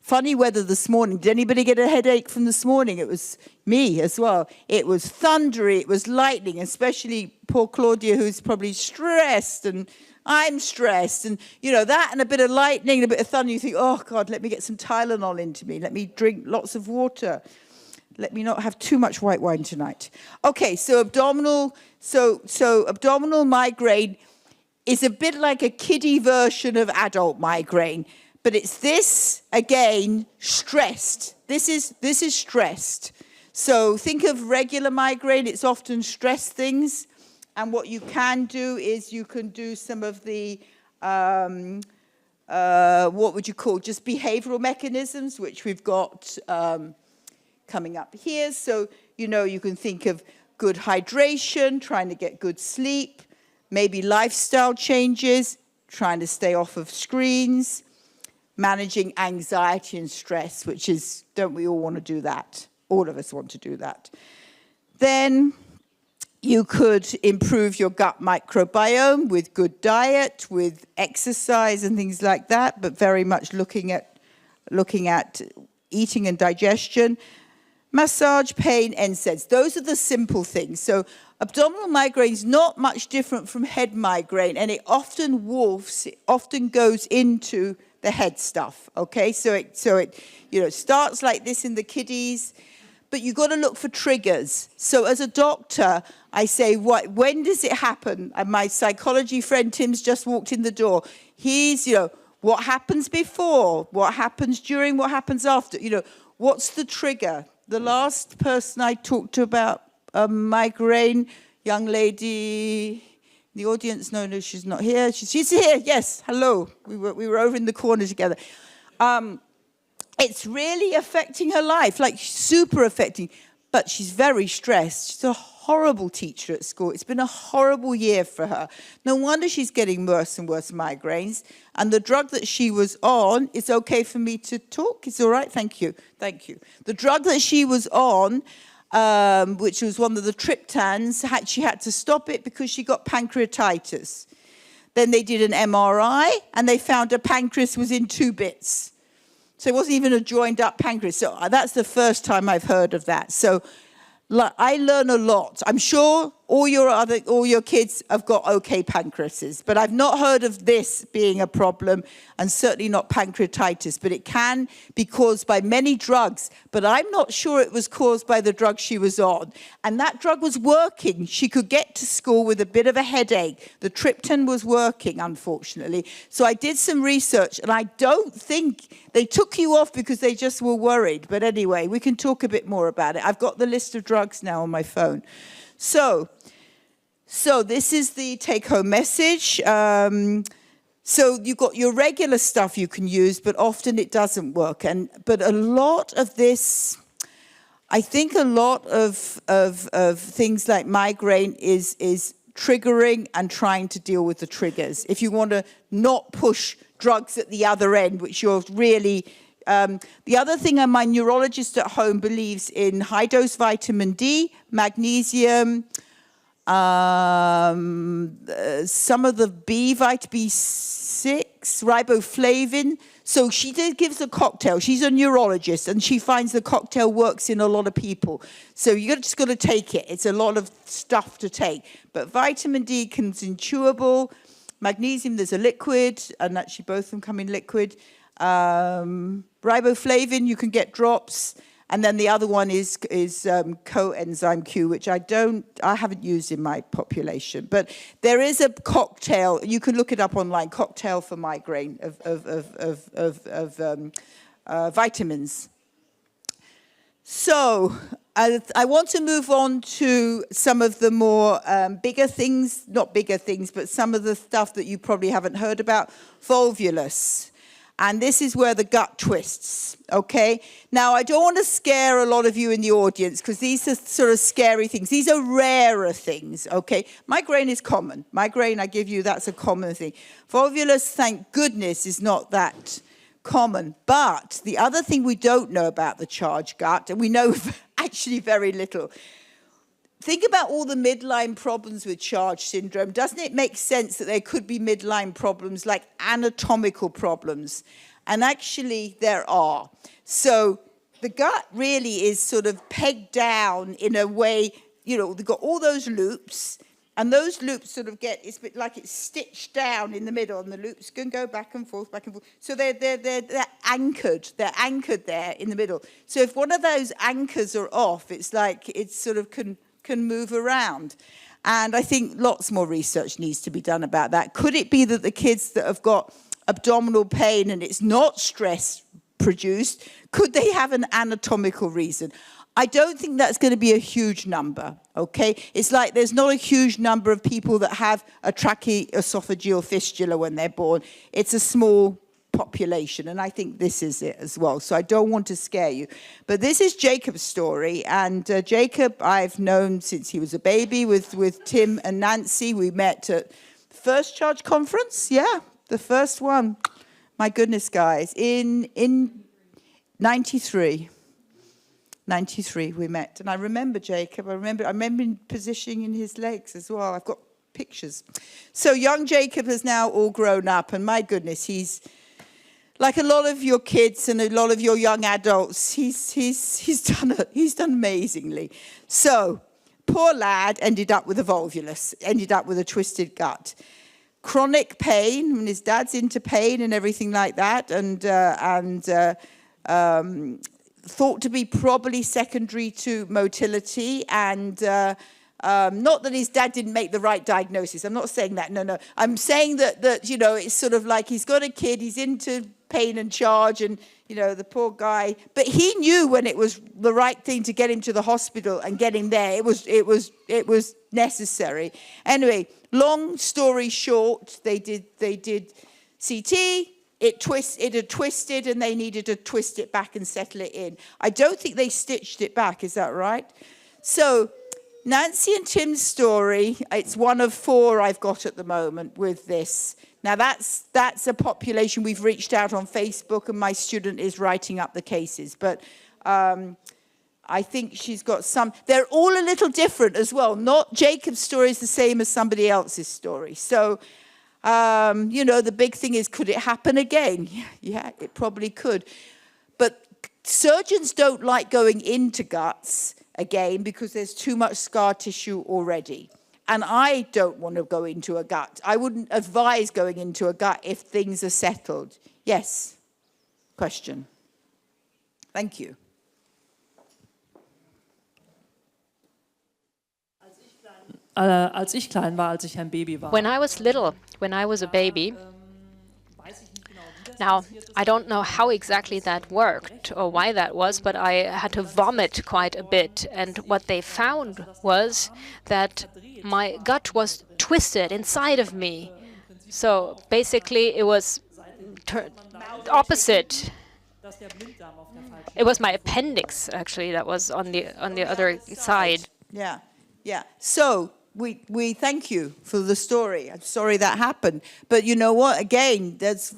funny weather this morning. Did anybody get a headache from this morning? It was me as well. It was thundery, it was lightning, especially poor Claudia, who's probably stressed, and I'm stressed. And, that and a bit of lightning and a bit of thunder, you think, oh, God, let me get some Tylenol into me. Let me drink lots of water. Let me not have too much white wine tonight. Okay, so abdominal migraine is a bit like a kiddie version of adult migraine. But it's this, again, stressed. This is stressed. So think of regular migraine. It's often stress things. And what you can do is you can do some of the, what would you call, just behavioral mechanisms, which we've got coming up here. So, you can think of good hydration, trying to get good sleep, maybe lifestyle changes, trying to stay off of screens, managing anxiety and stress, which is, don't we all want to do that? All of us want to do that. Then you could improve your gut microbiome with good diet, with exercise and things like that, but very much looking at eating and digestion. Massage, pain, NSAIDs. Those are the simple things. So abdominal migraine is not much different from head migraine, and it often goes into the head stuff, okay? So it starts like this in the kiddies, but you've got to look for triggers. So as a doctor, I say, when does it happen? And my psychology friend Tim's just walked in the door. He's, what happens before? What happens during? What happens after? What's the trigger? The last person I talked to about migraine, young lady, the audience, no, she's not here. She's here, yes, hello. We were over in the corner together. It's really affecting her life, like super affecting, but she's very stressed. She's a horrible teacher at school. It's been a horrible year for her. No wonder she's getting worse and worse migraines. And the drug that she was on, it's okay for me to talk? It's all right? Thank you. Thank you. The drug that she was on, which was one of the triptans, she had to stop it because she got pancreatitis. Then they did an MRI, and they found her pancreas was in 2 bits. So it wasn't even a joined up pancreas. So that's the first time I've heard of that. So I learn a lot. I'm sure all your kids have got okay pancreases, but I've not heard of this being a problem, and certainly not pancreatitis. But it can be caused by many drugs, but I'm not sure it was caused by the drug she was on. And that drug was working. She could get to school with a bit of a headache. The triptan was working, unfortunately. So I did some research, and I don't think they took you off because they just were worried. But anyway, we can talk a bit more about it. I've got the list of drugs now on my phone. So this is the take-home message. So you've got your regular stuff you can use, but often it doesn't work. But a lot of this, I think a lot of things like migraine is triggering and trying to deal with the triggers. If you want to not push drugs at the other end, which you're really... the other thing, my neurologist at home believes in high-dose vitamin D, magnesium, some of the B6, riboflavin. So she gives a cocktail. She's a neurologist, and she finds the cocktail works in a lot of people. So you're just got to take it. It's a lot of stuff to take. But vitamin D comes in chewable. Magnesium, there's a liquid, and actually both of them come in liquid. Riboflavin, you can get drops, and then the other one is coenzyme Q, which I haven't used in my population. But there is a cocktail, you can look it up online, cocktail for migraine of vitamins. So I want to move on to some of the more bigger things, not bigger things, but some of the stuff that you probably haven't heard about, volvulus. And this is where the gut twists, okay? Now, I don't want to scare a lot of you in the audience because these are sort of scary things. These are rarer things, okay? Migraine is common. Migraine, I give you, that's a common thing. Volvulus, thank goodness, is not that common. But the other thing we don't know about the charged gut, and we know actually very little, think about all the midline problems with charged syndrome. Doesn't it make sense that there could be midline problems like anatomical problems? And actually there are. So the gut really is sort of pegged down in a way, they've got all those loops, and those loops sort of it's a bit like it's stitched down in the middle, and the loops can go back and forth, back and forth. So they're anchored. They're anchored there in the middle. So if one of those anchors are off, it's like it's sort of can move around. And I think lots more research needs to be done about that. Could it be that the kids that have got abdominal pain and it's not stress produced, could they have an anatomical reason? I don't think that's going to be a huge number, okay? It's like there's not a huge number of people that have a tracheoesophageal fistula when they're born. It's a small population, and I think this is it as well. So I don't want to scare you. But this is Jacob's story, and Jacob I've known since he was a baby with Tim and Nancy. We met at the first Charge Conference, the first one. My goodness, guys, in 93. 93 we met, and I remember Jacob. I remember positioning his legs as well. I've got pictures. So young Jacob is now all grown up, and my goodness, he's like a lot of your kids and a lot of your young adults. He's done amazingly. So poor lad ended up with a volvulus, ended up with a twisted gut, chronic pain, and his dad's into pain and everything like that, and thought to be probably secondary to motility, and not that his dad didn't make the right diagnosis. I'm not saying that, no. I'm saying that you know, it's sort of like he's got a kid, he's into pain and charge, and you know, the poor guy, but he knew when it was the right thing to get him to the hospital and get him there. It was necessary. Anyway, long story short, they did CT. It had twisted, and they needed to twist it back and settle it in. I don't think they stitched it back, is that right? So Nancy and Tim's story, it's one of 4 I've got at the moment with this. Now that's a population we've reached out on Facebook, and my student is writing up the cases. But I think she's got some, they're all a little different as well. Not Jacob's story is the same as somebody else's story. So you know, the big thing is, could it happen again? Yeah, it probably could. But surgeons don't like going into guts again because there's too much scar tissue already. And I don't want to go into a gut. I wouldn't advise going into a gut if things are settled. Yes? Question. Thank you. Als ich klein war, als ich ein Baby war. When I was little, when I was a baby, now I don't know how exactly that worked or why that was, but I had to vomit quite a bit. And what they found was that my gut was twisted inside of me. So basically it was opposite. It was my appendix, actually, that was on the other side. Yeah. So we thank you for the story. I'm sorry that happened. But you know what? Again, that's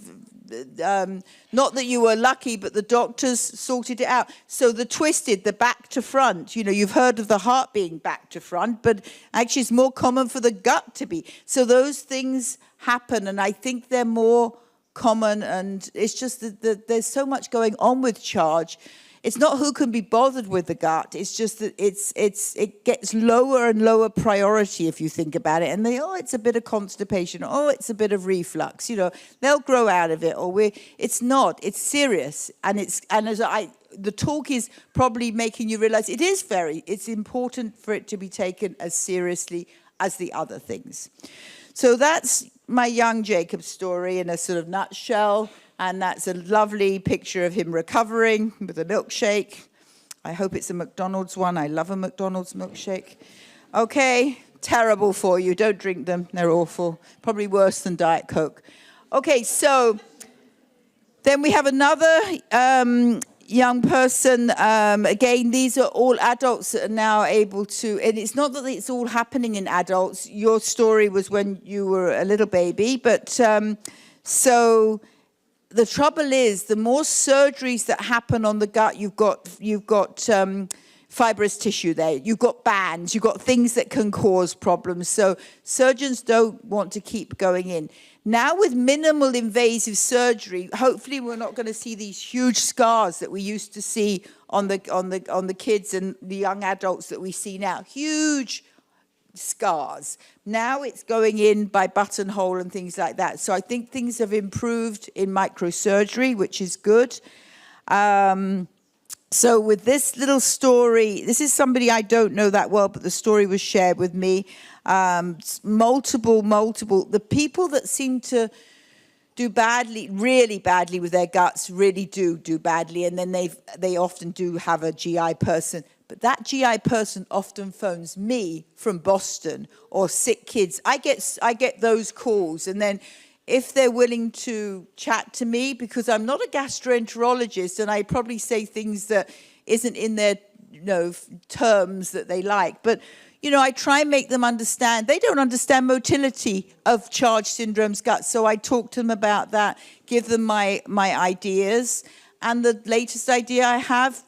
not that you were lucky, but the doctors sorted it out. So the twisted, the back to front, you know, you've heard of the heart being back to front, but actually it's more common for the gut to be. So those things happen, and I think they're more common, and it's just that there's so much going on with charge. It's not who can be bothered with the gut. It's just that it gets lower and lower priority if you think about it. And it's a bit of constipation. It's a bit of reflux. You know, they'll grow out of it. It's not. It's serious. The talk is probably making you realize it's important for it to be taken as seriously as the other things. So that's my young Jacob story in a sort of nutshell. And that's a lovely picture of him recovering with a milkshake. I hope it's a McDonald's one. I love a McDonald's milkshake. Okay, terrible for you. Don't drink them. They're awful. Probably worse than Diet Coke. Okay, so then we have another young person. Again, these are all adults that are now able to, and it's not that it's all happening in adults. Your story was when you were a little baby, but so the trouble is, the more surgeries that happen on the gut, you've got fibrous tissue there. You've got bands. You've got things that can cause problems. So surgeons don't want to keep going in. Now with minimal invasive surgery, hopefully we're not going to see these huge scars that we used to see on the kids and the young adults that we see now. Huge scars. Now it's going in by buttonhole and things like that. So I think things have improved in microsurgery, which is good. So with this little story, this is somebody I don't know that well, but the story was shared with me. Multiple. The people that seem to do badly, really badly with their guts, really do badly. And then they often do have a GI person. But that GI person often phones me from Boston or sick kids. I get those calls, and then if they're willing to chat to me, because I'm not a gastroenterologist and I probably say things that isn't in their terms that they like. But, I try and make them understand. They don't understand motility of charged syndrome's gut. So I talk to them about that, give them my ideas. And the latest idea I have,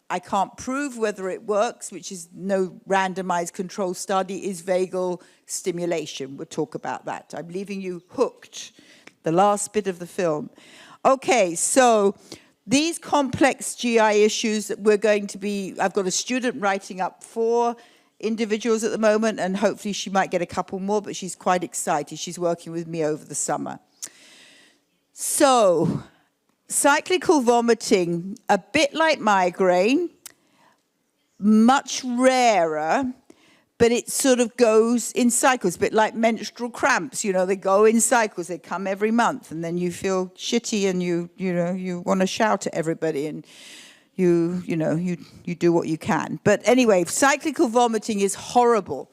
I can't prove whether it works, which is no randomized control study, is vagal stimulation. We'll talk about that. I'm leaving you hooked. The last bit of the film. Okay, so these complex GI issues that I've got a student writing up 4 individuals at the moment, and hopefully she might get a couple more, but she's quite excited. She's working with me over the summer. So, cyclical vomiting, a bit like migraine, much rarer, but it sort of goes in cycles, a bit like menstrual cramps. They go in cycles. They come every month, and then you feel shitty, and you want to shout at everybody, and you do what you can. But anyway, cyclical vomiting is horrible.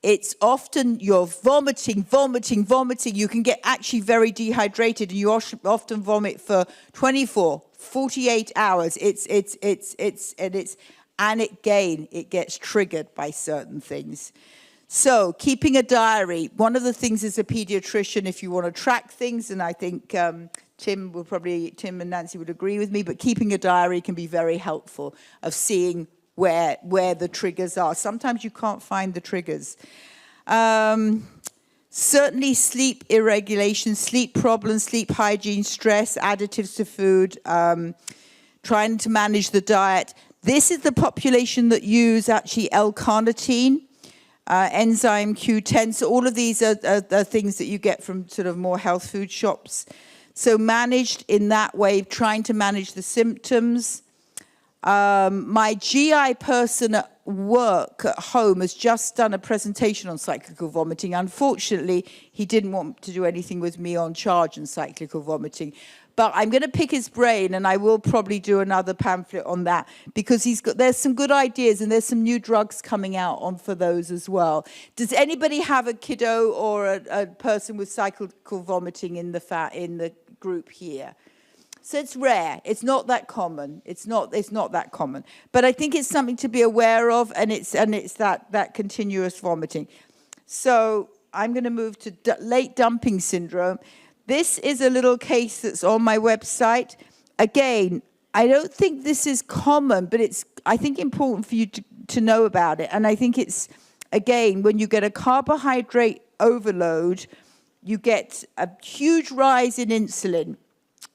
It's often you're vomiting. You can get actually very dehydrated, and you often vomit for 24, 48 hours. And it gets triggered by certain things. So keeping a diary, one of the things as a pediatrician, if you want to track things, and I think Tim and Nancy would agree with me, but keeping a diary can be very helpful of seeing where the triggers are. Sometimes you can't find the triggers. Certainly sleep irregulation, sleep problems, sleep hygiene, stress, additives to food, trying to manage the diet. This is the population that use actually L-carnitine, enzyme Q10. So all of these are things that you get from sort of more health food shops. So managed in that way, trying to manage the symptoms. My GI person at work at home has just done a presentation on cyclical vomiting. Unfortunately, he didn't want to do anything with me on charge and cyclical vomiting. But I'm going to pick his brain, and I will probably do another pamphlet on that, because there's some good ideas, and there's some new drugs coming out for those as well. Does anybody have a kiddo or a person with cyclical vomiting in the group here? So it's rare. It's not that common. It's not that common. But I think it's something to be aware of, and it's that continuous vomiting. So I'm going to move to late dumping syndrome. This is a little case that's on my website. Again, I don't think this is common, but it's, I think, important for you to know about it. And I think it's, again, when you get a carbohydrate overload, you get a huge rise in insulin.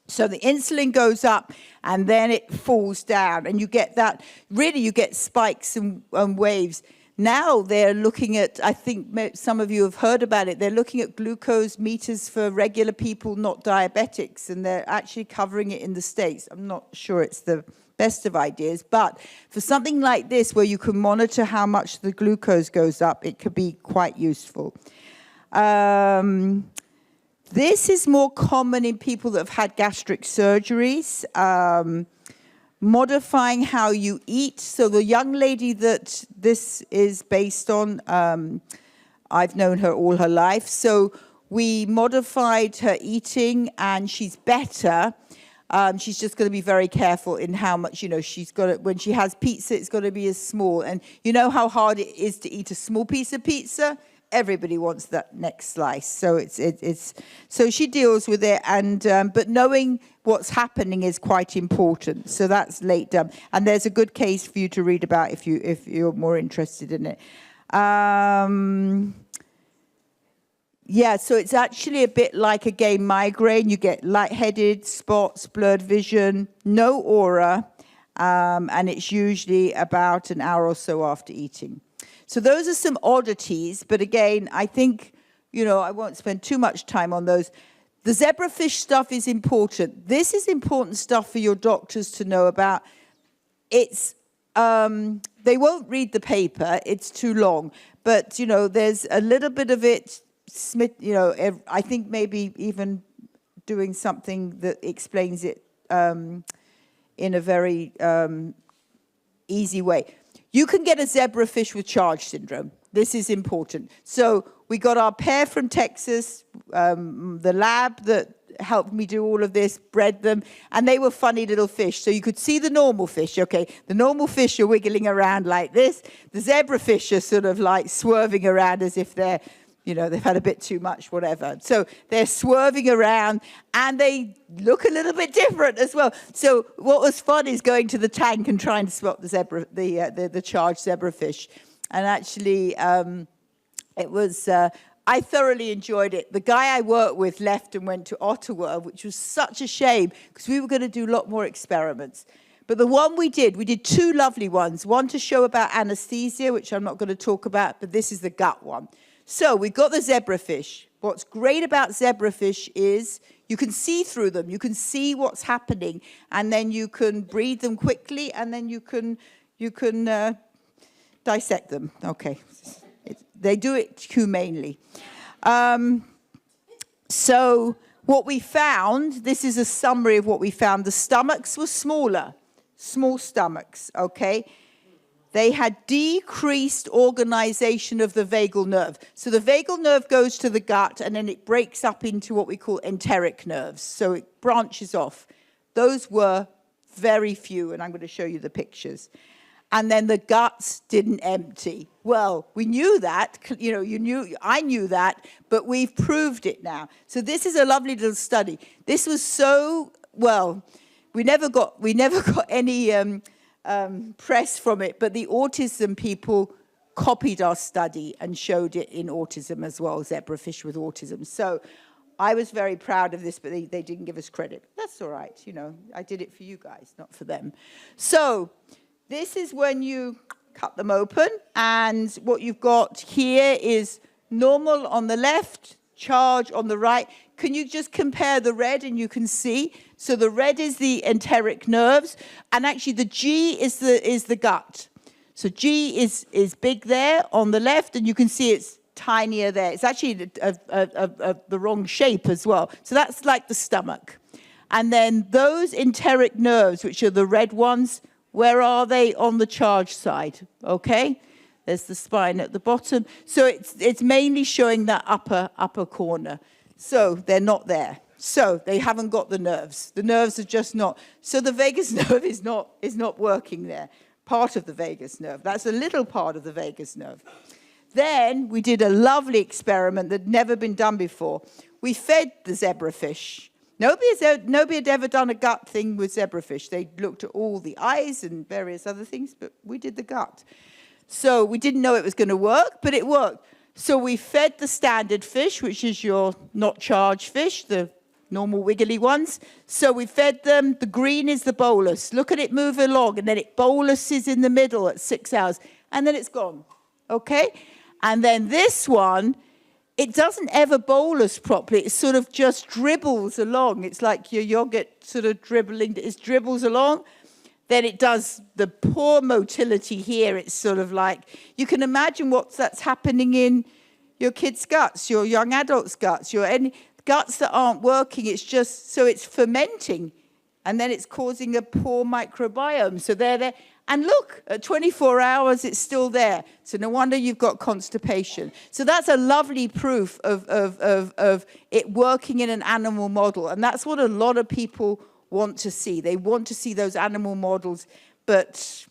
So the insulin goes up and then it falls down, and you get that, really you get spikes and waves. Now they're looking at, I think some of you have heard about it, they're looking at glucose meters for regular people, not diabetics, and they're actually covering it in the States. I'm not sure it's the best of ideas, but for something like this where you can monitor how much the glucose goes up, it could be quite useful. This is more common in people that have had gastric surgeries. Modifying how you eat. So the young lady that this is based on, I've known her all her life. So we modified her eating, and she's better. She's just going to be very careful in how much, she's got it. When she has pizza, it's got to be as small. And you know how hard it is to eat a small piece of pizza? Everybody wants that next slice. So so she deals with it, and but knowing what's happening is quite important. So that's late dump, and there's a good case for you to read about if you're more interested in it. Yeah, so it's actually a bit like a gay migraine. You get lightheaded, spots, blurred vision, no aura, and it's usually about an hour or so after eating. So those are some oddities, but again, I think, I won't spend too much time on those. The zebrafish stuff is important. This is important stuff for your doctors to know about. It's, they won't read the paper, it's too long, but, there's a little bit of it, I think maybe even doing something that explains it in a very easy way. You can get a zebrafish with charge syndrome. This is important. So we got our pair from Texas, the lab that helped me do all of this, bred them, and they were funny little fish. So you could see the normal fish, okay? The normal fish are wiggling around like this. The zebrafish are sort of like swerving around as if they're, you know, they've had a bit too much, whatever. So they're swerving around, and they look a little bit different as well. So what was fun is going to the tank and trying to spot the charged zebrafish. And actually, it was... I thoroughly enjoyed it. The guy I worked with left and went to Ottawa, which was such a shame because we were going to do a lot more experiments. But the one we did 2 lovely ones. One to show about anesthesia, which I'm not going to talk about, but this is the gut one. So we got the zebrafish. What's great about zebrafish is you can see through them. You can see what's happening, and then you can breed them quickly, and then you can dissect them. Okay. They do it humanely. So what we found, this is a summary of what we found. The stomachs were smaller, small stomachs, okay? They had decreased organization of the vagal nerve. So the vagal nerve goes to the gut, and then it breaks up into what we call enteric nerves. So it branches off. Those were very few, and I'm going to show you the pictures. And then the guts didn't empty. Well, we knew that, you know, I knew that, but we've proved it now. So this is a lovely little study. This was so, well, we never got any press from it, but the autism people copied our study and showed it in autism as well, zebrafish with autism. So I was very proud of this, but they didn't give us credit. That's all right, you know, I did it for you guys, not for them. So this is when you cut them open, and what you've got here is normal on the left, charge on the right. Can you just compare the red and you can see? So the red is the enteric nerves, and actually the G is the gut. So G is big there on the left, and you can see it's tinier there. It's actually the wrong shape as well. So that's like the stomach. And then those enteric nerves, which are the red ones, where are they? On the charge side, okay? There's the spine at the bottom. So it's mainly showing that upper corner. So they're not there. So they haven't got the nerves. The nerves are just not. So the vagus nerve is not working there. Part of the vagus nerve. That's a little part of the vagus nerve. Then we did a lovely experiment that had never been done before. We fed the zebrafish. Nobody had ever done a gut thing with zebrafish. They looked at all the eyes and various other things, but we did the gut. So we didn't know it was going to work, but it worked. So we fed the standard fish, which is your not charged fish, the normal wiggly ones. So we fed them. The green is the bolus. Look at it move along, and then it boluses in the middle at 6 hours, and then it's gone. Okay? And then this one, it doesn't ever bolus properly. It sort of just dribbles along. It's like your yogurt sort of dribbling. It dribbles along. Then it does the poor motility here. It's sort of like, you can imagine that's happening in your kids' guts, your young adults' guts, any guts that aren't working. It's just, so it's fermenting. And then it's causing a poor microbiome. So they're there. And look, at 24 hours, it's still there. So no wonder you've got constipation. So that's a lovely proof of it working in an animal model. And that's what a lot of people want to see. They want to see those animal models. But,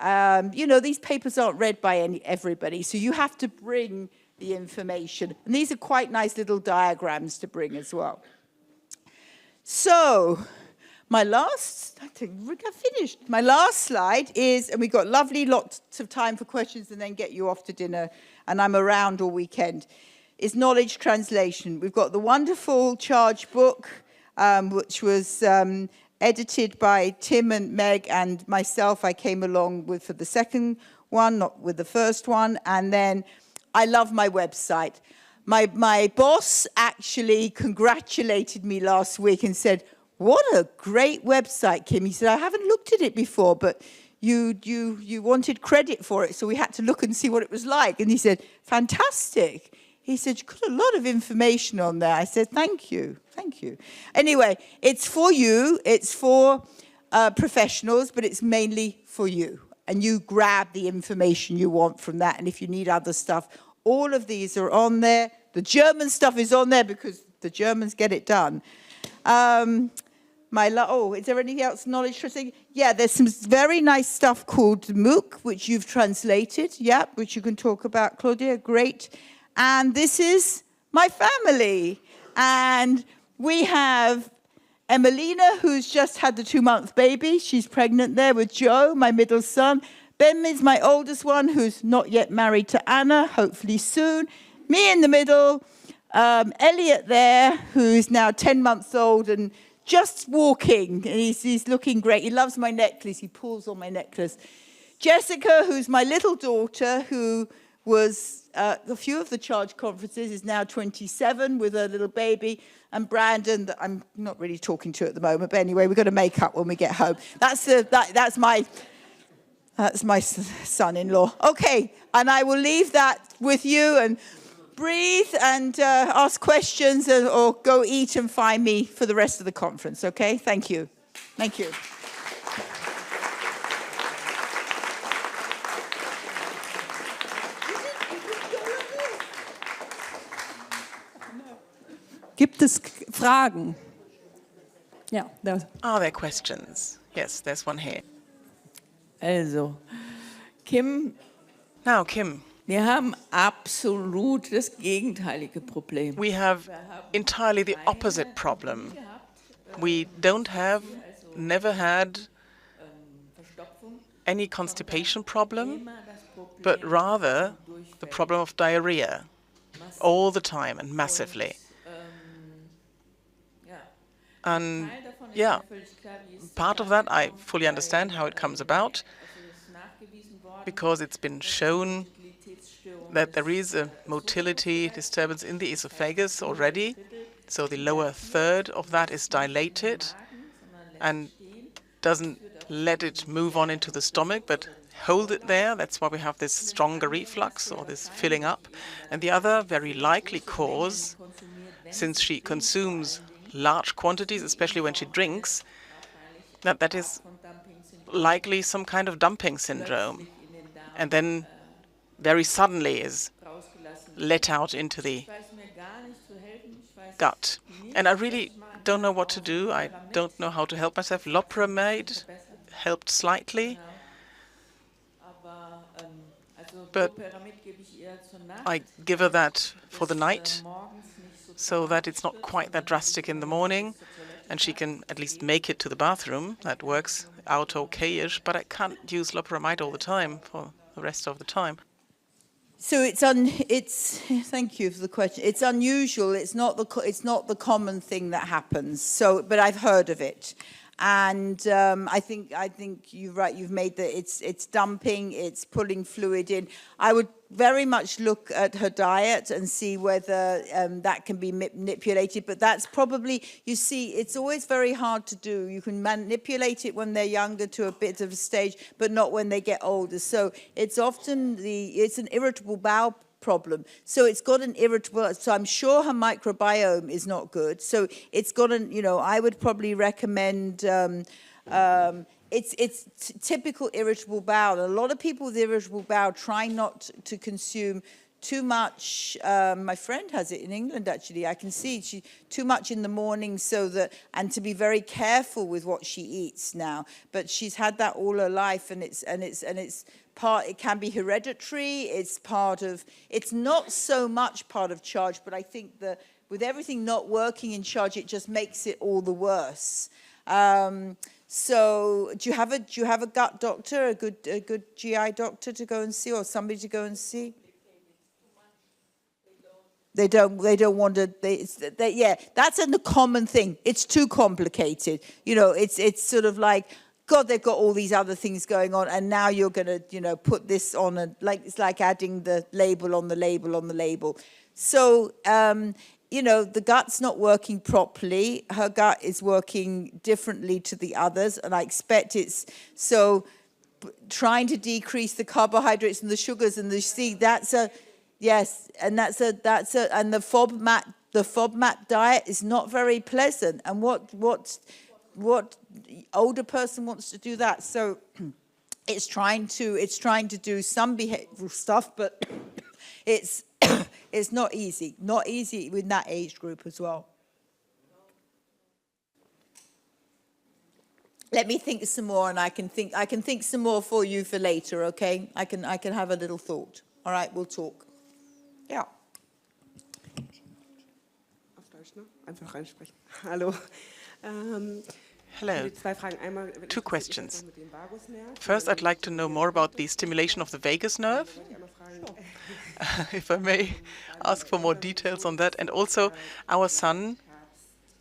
you know, these papers aren't read by everybody. So you have to bring the information. And these are quite nice little diagrams to bring as well. So my last, I think we got finished. My last slide is, and we've got lovely lots of time for questions and then get you off to dinner, and I'm around all weekend, is knowledge translation. We've got the wonderful charge book, which was edited by Tim and Meg and myself. I came along for the second one, not with the first one. And then I love my website. My boss actually congratulated me last week and said, "What a great website, Kim." He said, "I haven't looked at it before, but you wanted credit for it, so we had to look and see what it was like." And he said, "Fantastic." He said, "You got a lot of information on there." I said, "Thank you, thank you." Anyway, it's for you. It's for professionals, but it's mainly for you. and you grab the information you want from that. And if you need other stuff, all of these are on there. The German stuff is on there because the Germans get it done. Is there anything else knowledge trusting? Yeah, there's some very nice stuff called MOOC, which you've translated, yeah, which you can talk about, Claudia, great. And this is my family. And we have Emelina, who's just had the 2-month baby. She's pregnant there with Joe, my middle son. Ben is my oldest one, who's not yet married to Anna, hopefully soon. Me in the middle. Elliot there, who's now 10 months old and just walking. And he's looking great. He loves my necklace. He pulls on my necklace. Jessica, who's my little daughter, who was a few of the charge conferences, is now 27 with a little baby. And Brandon, that I'm not really talking to at the moment, but anyway, we're going to make up when we get home. That's my son-in-law. Okay, and I will leave that with you and breathe and ask questions or go eat and find me for the rest of the conference, okay? Thank you. Thank you. Gibt es Fragen? Ja, Are there questions? Yes, there's one here. Also, Kim, Now, Kim, wir haben absolut das gegenteilige Problem. we have entirely the opposite problem. We don't have, never had any constipation problem, but rather the problem of diarrhea all the time and massively. And yeah, part of that I fully understand how it comes about, because it's been shown that there is a motility disturbance in the esophagus already. So the lower third of that is dilated and doesn't let it move on into the stomach, but hold it there. That's why we have this stronger reflux or this filling up. And the other very likely cause, since she consumes large quantities, especially when she drinks, that is likely some kind of dumping syndrome, and then very suddenly is let out into the gut. And I really don't know what to do. I don't know how to help myself. Loperamide helped slightly, but I give her that for the night so that it's not quite that drastic in the morning, and she can at least make it to the bathroom. That works out okay-ish, but I can't use loperamide all the time for the rest of the time. So thank you for the question. It's unusual. It's not the common thing that happens. So, but I've heard of it, and I think you're right. You've made that it's dumping. It's pulling fluid in. I would very much look at her diet and see whether that can be manipulated. But that's probably, you see, it's always very hard to do. You can manipulate it when they're younger to a bit of a stage, but not when they get older. So it's often it's an irritable bowel problem. So it's got an irritable, so I'm sure her microbiome is not good. So it's got I would probably recommend it's typical irritable bowel. A lot of people with irritable bowel try not to consume too much. My friend has it in England, actually. I can see she too much in the morning, and to be very careful with what she eats now. But she's had that all her life, and it's part. It can be hereditary. It's not so much part of charge, but I think that with everything not working in charge, it just makes it all the worse. So do you have a gut doctor, a good GI doctor to go and see, or somebody to go and see? They don't want to. Yeah, that's a common thing. It's too complicated. It's sort of like, God, they've got all these other things going on, and now you're going to, put this on it's like adding the label on the label on the label. So. The gut's not working properly. Her gut is working differently to the others, and I expect trying to decrease the carbohydrates and the sugars and the and the FODMAP diet is not very pleasant. And what older person wants to do that? So it's trying to do some behavioral stuff, but it's not easy with that age group as well. Let me think some more, and I can think some more for you for later, okay? I can have a little thought. All right, we'll talk. Yeah. Auf Deutsch, ne? Einfach reinsprechen. Hallo. Hello. Two questions. First, I'd like to know more about the stimulation of the vagus nerve. If I may ask for more details on that. And also, our son,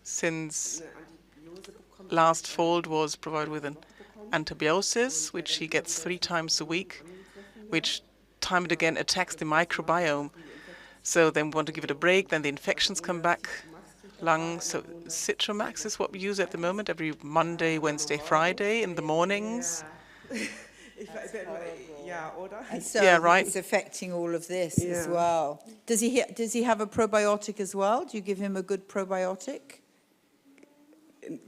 since last fall, was provided with an antibiosis, which he gets 3 times a week, which time and again attacks the microbiome. So then we want to give it a break, then the infections come back. Lungs. So Citromax is what we use at the moment, every Monday, Wednesday, Friday in the mornings. And so yeah, right. It's affecting all of this as well. Does he have a probiotic as well? Do you give him a good probiotic? If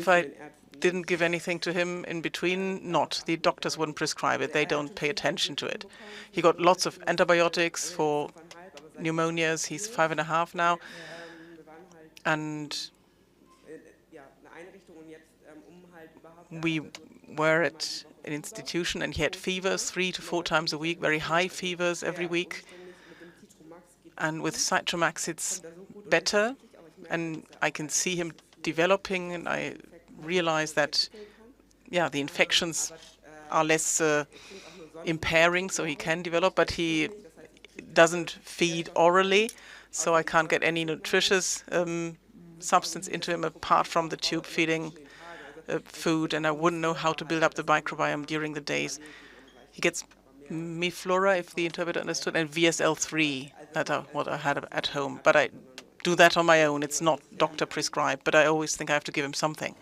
I didn't give anything to him in between, not. The doctors wouldn't prescribe it. They don't pay attention to it. He got lots of antibiotics for pneumonias. He's 5.5 now. And we were at an institution and he had fevers 3 to 4 times a week, very high fevers every week. And with Citromax it's better. And I can see him developing, and I realize that, yeah, the infections are less impairing, so he can develop, but he doesn't feed orally, so I can't get any nutritious substance into him apart from the tube feeding food, and I wouldn't know how to build up the microbiome during the days. He gets Miflora, if the interpreter understood, and VSL3, that are what I had at home, but I do that on my own. It's not doctor prescribed, but I always think I have to give him something.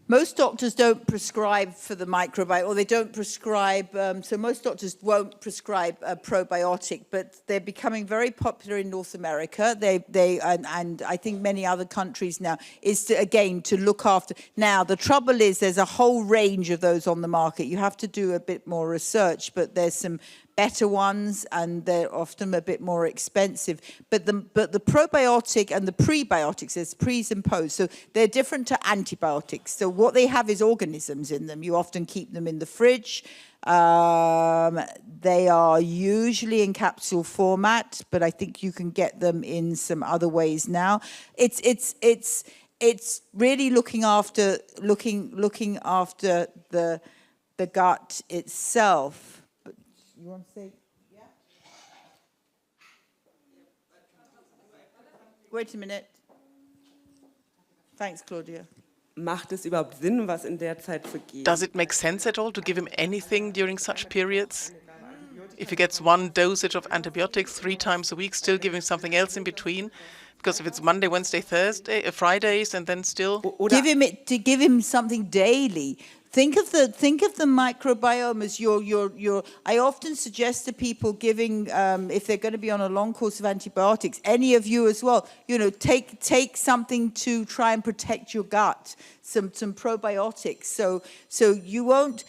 Most doctors don't prescribe for the microbiome, or they don't prescribe, so most doctors won't prescribe a probiotic, but they're becoming very popular in North America. And I think many other countries now, is to look after. Now, the trouble is there's a whole range of those on the market. You have to do a bit more research, but there's some better ones, and they're often a bit more expensive. But the probiotic and the prebiotics, there's pres and post, so they're different to antibiotics. So what they have is organisms in them. You often keep them in the fridge. They are usually in capsule format, but I think you can get them in some other ways now. It's really looking after the gut itself. You want to say, yeah? Wait a minute. Thanks, Claudia. Macht es überhaupt Sinn, was in der Zeit zu geben? Does it make sense at all to give him anything during such periods? If he gets 1 dosage of antibiotics 3 times a week, still giving something else in between? Because if it's Monday, Wednesday, Thursday, Fridays, and then still give him something daily. Think of the microbiome as your. I often suggest to people giving, if they're going to be on a long course of antibiotics, any of you as well, take something to try and protect your gut, some probiotics. So you won't.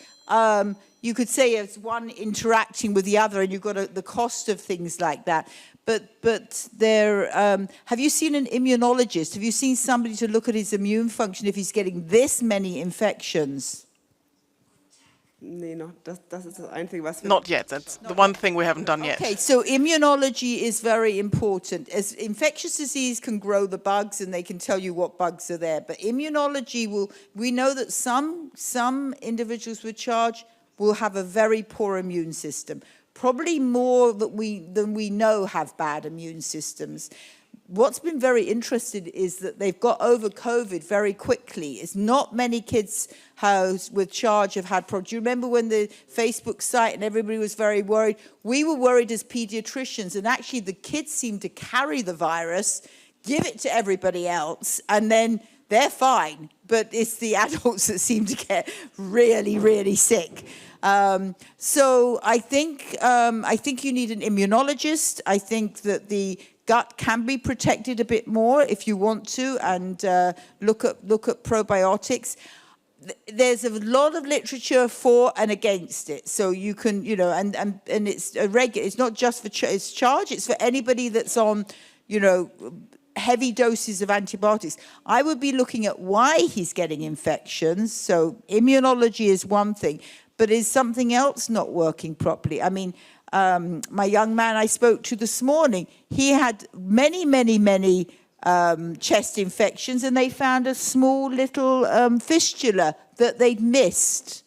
You could say it's one interacting with the other, and you've got the cost of things like that. But there, have you seen an immunologist? Have you seen somebody to look at his immune function if he's getting this many infections? Nee, no, das ist das Einzige, was wir... Not yet. That's the one thing we haven't done yet. Okay, so immunology is very important. As infectious disease can grow the bugs and they can tell you what bugs are there, but immunology we know that some individuals with charge will have a very poor immune system. Probably more than we know have bad immune systems. What's been very interesting is that they've got over COVID very quickly. It's not many kids with charge have had problems. Do you remember when the Facebook site and everybody was very worried? We were worried as pediatricians, and actually the kids seem to carry the virus, give it to everybody else, and then they're fine. But it's the adults that seem to get really, really sick. So I think you need an immunologist. I think that the gut can be protected a bit more if you want to, and look at probiotics. there's a lot of literature for and against it. So you can, you know, and it's a regular, it's not just for it's charge, it's for anybody that's on, you know, heavy doses of antibiotics. I would be looking at why he's getting infections. So immunology is one thing, but is something else not working properly? I mean, my young man I spoke to this morning, he had many chest infections, and they found a small little fistula that they'd missed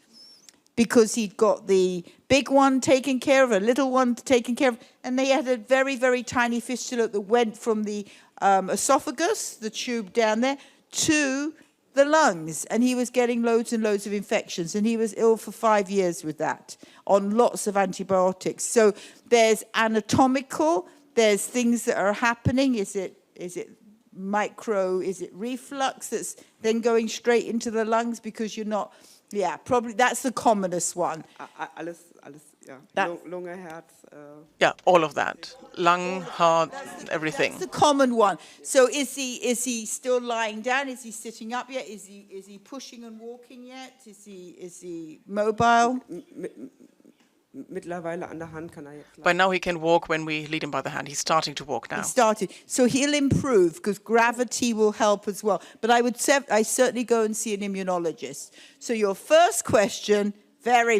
because he'd got the big one taken care of, a little one taken care of, and they had a very tiny fistula that went from the esophagus, the tube down there, to the lungs, and he was getting loads and loads of infections, and he was ill for 5 years with that, on lots of antibiotics. So there's anatomical, there's things that are happening. Is it micro, is it reflux that's then going straight into the lungs because you're not, yeah, probably that's the commonest one. Alles, ja. Lunge, Herz. Yeah, all of that. Lung, heart, everything. That's the common one. So is he still lying down? Is he sitting up yet? Is he pushing and walking yet? Is he mobile? Mittlerweile an der Hand kann jetzt By now he can walk when we lead him by the hand. He's starting to walk now. He started. So he'll improve because gravity will help as well. But I certainly go and see an immunologist. So your first question, very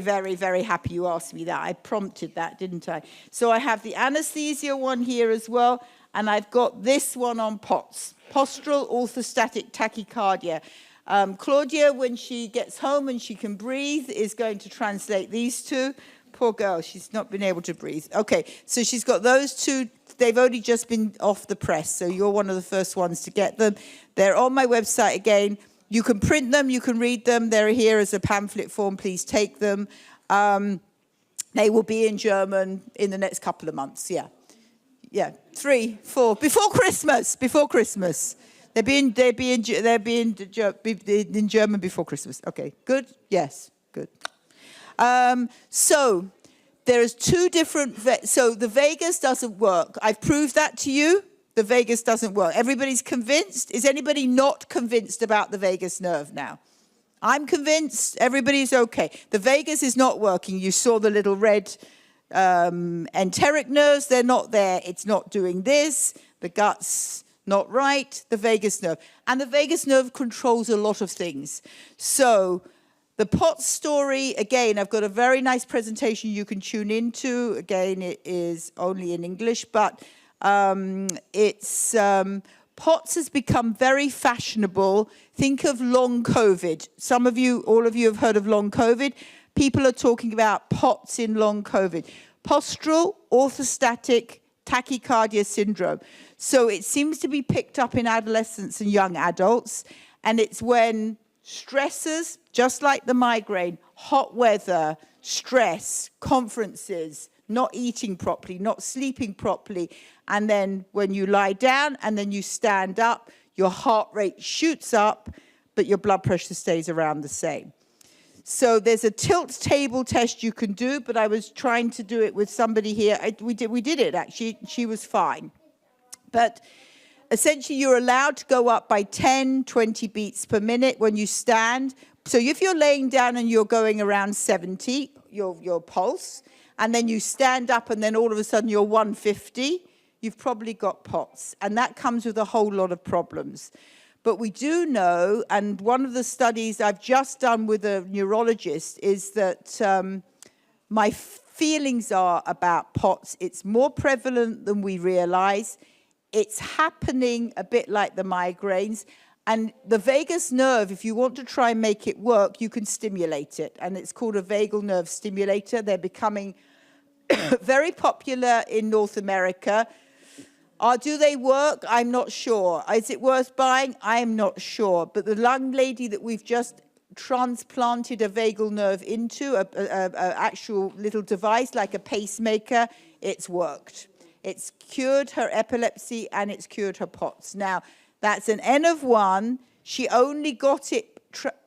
happy you asked me that. I prompted that, didn't I? So I have the anesthesia one here as well, and I've got this one on POTS, postural orthostatic tachycardia. Claudia, when she gets home and she can breathe, is going to translate these two. Poor girl, she's not been able to breathe. Okay, so she's got those two. They've only just been off the press, so you're one of the first ones to get them. They're on my website again. You can print them, you can read them. They're here as a pamphlet form. Please take them. They will be in German in the next couple of months, yeah. 3, 4, before Christmas. They'll be in German before Christmas. Okay, good? Yes, good. So there's two different, so the vagus doesn't work. I've proved that to you. The vagus doesn't work. Everybody's convinced. Is anybody not convinced about the vagus nerve now? I'm convinced. Everybody's okay. The vagus is not working. You saw the little red enteric nerves. They're not there. It's not doing this. The gut's not right. The vagus nerve. And the vagus nerve controls a lot of things. So the POTS story, again, I've got a very nice presentation you can tune into. Again, it is only in English, but POTS has become very fashionable. Think of long COVID. Some of you, all of you have heard of long COVID. People are talking about POTS in long COVID. Postural orthostatic tachycardia syndrome. So it seems to be picked up in adolescents and young adults, and it's when stressors, just like the migraine, hot weather, stress, conferences, not eating properly, not sleeping properly, and then when you lie down and then you stand up, your heart rate shoots up, but your blood pressure stays around the same. So there's a tilt table test you can do, but I was trying to do it with somebody here. We did it, actually. She was fine. But essentially, you're allowed to go up by 10, 20 beats per minute when you stand. So if you're laying down and you're going around 70, your pulse, and then you stand up and then all of a sudden you're 150, you've probably got POTS. And that comes with a whole lot of problems. But we do know, and one of the studies I've just done with a neurologist is that my feelings are about POTS. It's more prevalent than we realize. It's happening a bit like the migraines. And the vagus nerve, if you want to try and make it work, you can stimulate it. And it's called a vagal nerve stimulator. They're becoming very popular in North America. Do they work? I'm not sure. Is it worth buying? I'm not sure. But the young lady that we've just transplanted a vagal nerve into, an actual little device like a pacemaker, it's worked. It's cured her epilepsy and it's cured her POTS. Now, that's an N of 1. She only got it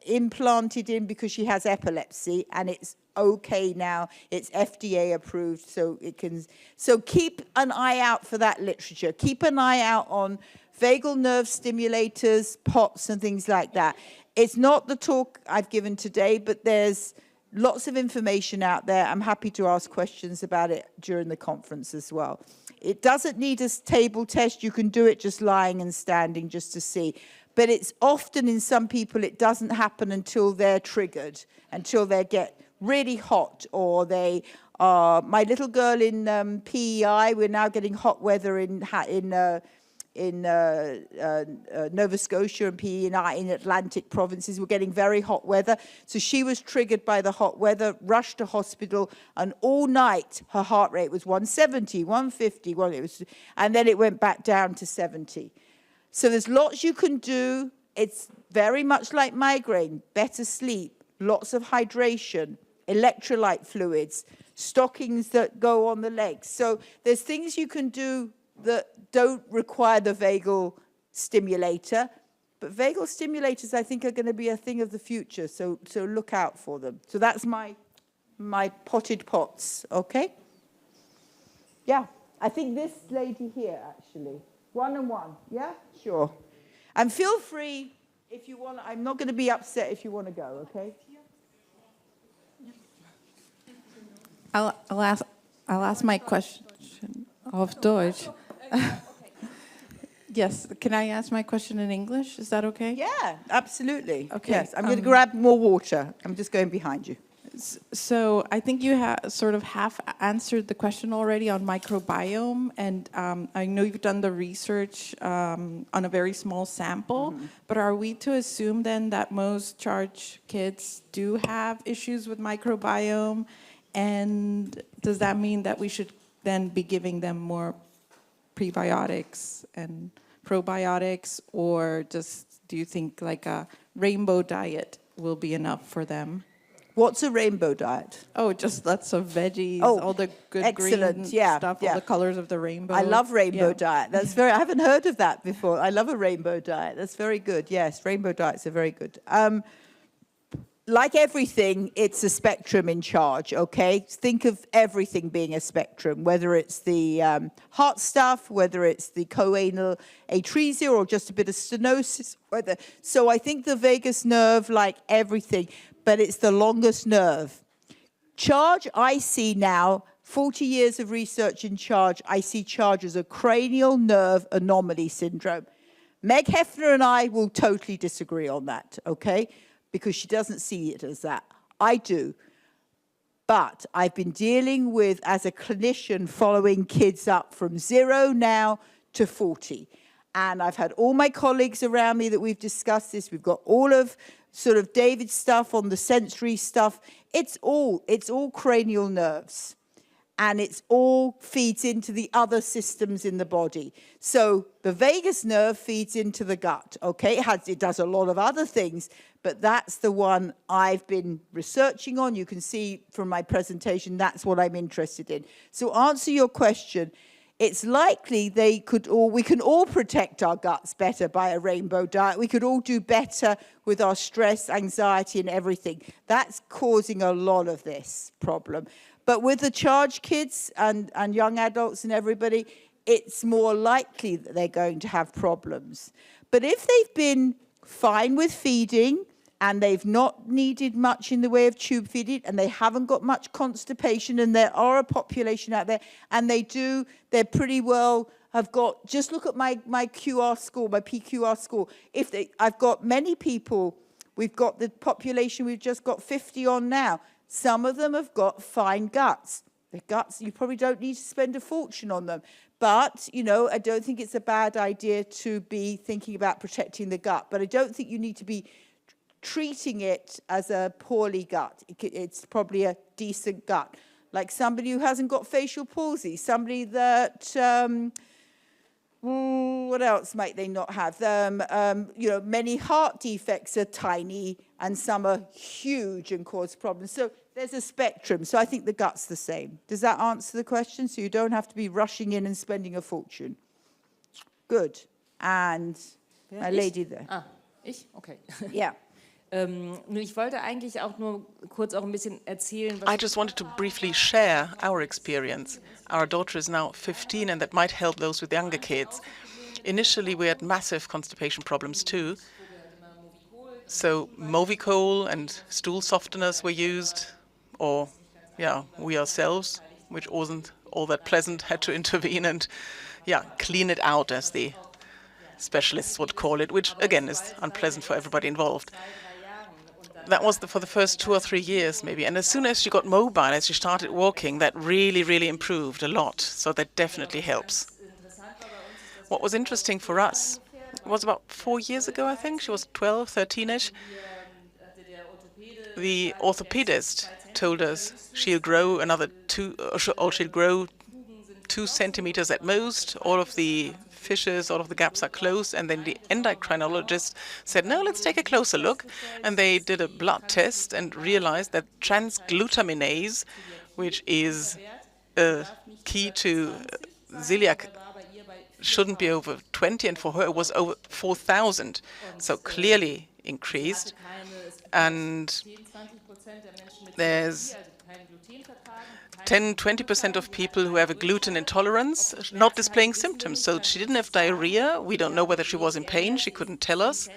implanted in because she has epilepsy, and it's okay now. It's FDA approved, so it can. So keep an eye out for that literature. Keep an eye out on vagal nerve stimulators, POTS, and things like that. It's not the talk I've given today, but there's lots of information out there. I'm happy to ask questions about it during the conference as well. It doesn't need a table test. You can do it just lying and standing just to see. But it's often in some people, it doesn't happen until they're triggered, until they get really hot, or they are, my little girl in PEI, we're now getting hot weather in Nova Scotia and PEI in Atlantic provinces. We're getting very hot weather. So she was triggered by the hot weather, rushed to hospital, and all night her heart rate was 170, 150, and then it went back down to 70. So there's lots you can do. It's very much like migraine, better sleep, lots of hydration, electrolyte fluids, stockings that go on the legs. So there's things you can do that don't require the vagal stimulator, but vagal stimulators, I think, are going to be a thing of the future. So look out for them. So that's my potted pots. Okay. Yeah, I think this lady here actually, 1 and 1. Yeah, sure. And feel free if you want. I'm not going to be upset if you want to go. Okay. I'll ask my question auf Deutsch. Yes, can I ask my question in English? Is that okay? Yeah, absolutely. Okay. Yes, I'm going to grab more water. I'm just going behind you. So I think you sort of half answered the question already on microbiome, and I know you've done the research on a very small sample, but are we to assume then that most charge kids do have issues with microbiome, and does that mean that we should then be giving them more prebiotics and probiotics, or just do you think like a rainbow diet will be enough for them? What's a rainbow diet? Oh, just lots of veggies, Oh, all the good excellent. green Yeah, stuff, yeah. all the colors of the rainbow. I love rainbow Yeah. diet. That's very, I haven't heard of that before. I love a rainbow diet. That's very good. Yes, rainbow diets are very good. Like everything, it's a spectrum in charge, okay? Think of everything being a spectrum, whether it's the heart stuff, whether it's the choanal atresia, or just a bit of stenosis. So I think the vagus nerve, like everything, but it's the longest nerve. Charge, I see now, 40 years of research in charge, I see charge as a cranial nerve anomaly syndrome. Meg Hefner and I will totally disagree on that, okay? Because she doesn't see it as that. I do. But I've been dealing with, as a clinician, following kids up from 0 now to 40. And I've had all my colleagues around me that we've discussed this. We've got all of sort of David's stuff on the sensory stuff. It's all cranial nerves. And it's all feeds into the other systems in the body. So the vagus nerve feeds into the gut, okay? It does a lot of other things, but that's the one I've been researching on. You can see from my presentation, that's what I'm interested in. So answer your question, it's likely we can all protect our guts better by a rainbow diet. We could all do better with our stress, anxiety, and everything. That's causing a lot of this problem. But with the charge kids and young adults and everybody, it's more likely that they're going to have problems. But if they've been fine with feeding and they've not needed much in the way of tube feeding and they haven't got much constipation, and there are a population out there, and they're pretty well have got, just look at my QR score, my PQR score. I've got many people, we've got the population, we've just got 50 on now. Some of them have got fine guts. The guts, you probably don't need to spend a fortune on them. But, I don't think it's a bad idea to be thinking about protecting the gut. But I don't think you need to be treating it as a poorly gut. It's probably a decent gut. Like somebody who hasn't got facial palsy, somebody that... what else might they not have? Many heart defects are tiny and some are huge and cause problems. So there's a spectrum. So I think the gut's the same. Does that answer the question? So you don't have to be rushing in and spending a fortune. Good. And a lady there. Ich? Okay. Yeah. Ich wollte eigentlich auch nur kurz auch ein bisschen erzählen. I just wanted to briefly share our experience. Our daughter is now 15, and that might help those with younger kids. Initially, we had massive constipation problems too. So Movicol and stool softeners were used, or we ourselves, which wasn't all that pleasant, had to intervene and clean it out, as the specialists would call it, which again is unpleasant for everybody involved. That was for the first 2 or 3 years maybe, and as soon as she got mobile, as she started walking, that really improved a lot, so that definitely helps. What was interesting for us, it was about 4 years ago, I think, she was 12, 13ish. The orthopedist told us she'll grow another 2 centimeters at most. All of the fissures, all of the gaps are closed. And then the endocrinologist said, no, let's take a closer look. And they did a blood test and realized that transglutaminase, which is key to celiac, shouldn't be over 20, and for her it was over 4,000. So clearly increased. And there's 10–20% of people who have a gluten intolerance not displaying symptoms. So she didn't have diarrhea. We don't know whether she was in pain. She couldn't tell us.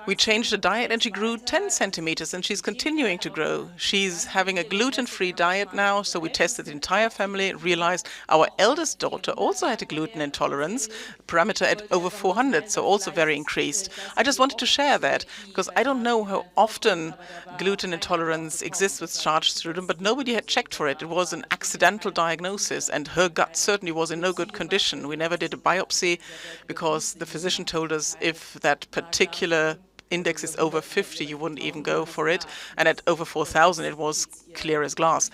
We changed the diet and she grew 10 centimeters and she's continuing to grow. She's having a gluten-free diet now, so we tested the entire family, realized our eldest daughter also had a gluten intolerance, parameter at over 400, so also very increased. I just wanted to share that because I don't know how often gluten intolerance exists with Charge syndrome, but nobody had checked for it. It was an accidental diagnosis and her gut certainly was in no good condition. We never did a biopsy because the physician told us if that particular index is over 50, you wouldn't even go for it. And at over 4,000, it was clear as glass.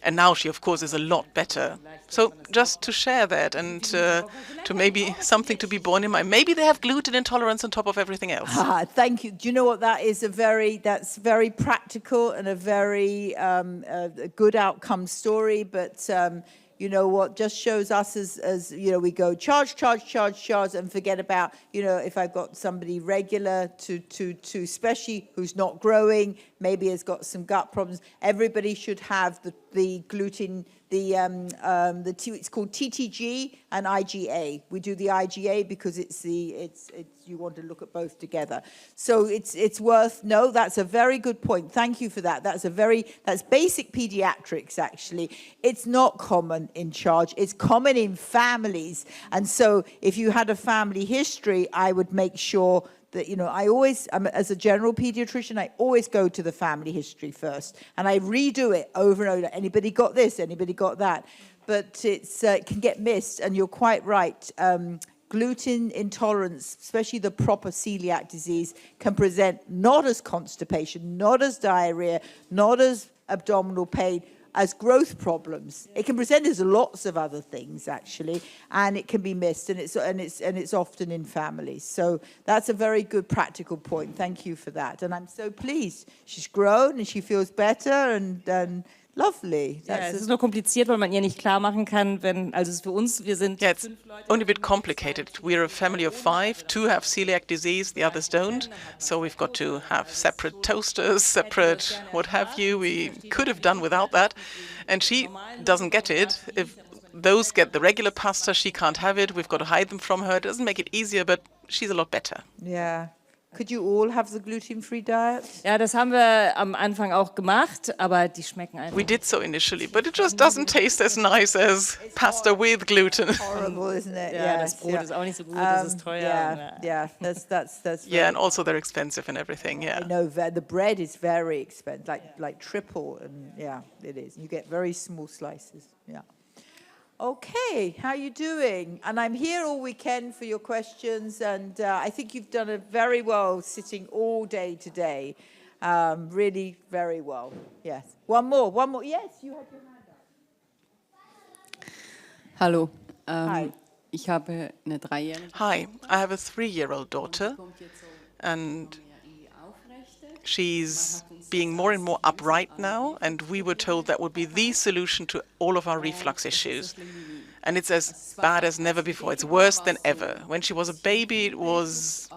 And now she, of course, is a lot better. So just to share that and to maybe something to be borne in mind. Maybe they have gluten intolerance on top of everything else. Thank you. Do you know what that is? That's very practical and a very a good outcome story. But you know what, just shows us as you know, we go charge, and forget about, you know, if I've got somebody regular to especially who's not growing, maybe has got some gut problems. Everybody should have the gluten, it's called TTG and IgA. We do the IgA because it's you want to look at both together. So it's worth, no, that's a very good point. Thank you for that. That's basic pediatrics, actually. It's not common in Charge. It's common in families. And so if you had a family history, I would make sure that, you know, as a general pediatrician, I always go to the family history first. And I redo it over and over. Anybody got this? Anybody got that? But it can get missed. And you're quite right. Gluten intolerance, especially the proper celiac disease, can present not as constipation, not as diarrhea, not as abdominal pain, as growth problems. It can present as lots of other things, actually, and it can be missed, and it's often in families. So that's a very good practical point. Thank you for that. And I'm so pleased. She's grown and she feels better and lovely. Ja, es ist nur kompliziert, weil man ihr nicht klar machen kann, also es ist für uns, wir sind it's only a bit complicated. We're a family of 5. 2 have celiac disease, the others don't. So we've got to have separate toasters, separate what have you. We could have done without that. And she doesn't get it. If those get the regular pasta, she can't have it. We've got to hide them from her. It doesn't make it easier, but she's a lot better. Yeah. Could you all have the gluten-free diet? Ja, das haben wir am Anfang auch gemacht, aber die schmecken einfach. We did so initially, but it just doesn't taste as nice as pasta with gluten. Horrible, isn't it? Ja, das Brot ist auch nicht so gut, es ist teuer. Yeah, that's yeah, and also they're expensive and everything, yeah. I know, the bread is very expensive, like triple, and yeah, it is. You get very small slices, yeah. Okay, how are you doing? And I'm here all weekend for your questions, and I think you've done very well sitting all day today. Really very well. Yes. One more. Yes, you had your hand up. Hallo. Hi. Ich habe eine 3-jährige. Hi, I have a 3-year-old daughter, and she's being more and more upright now, and we were told that would be the solution to all of our reflux issues. And it's as bad as never before. It's worse than ever. When she was a baby, it was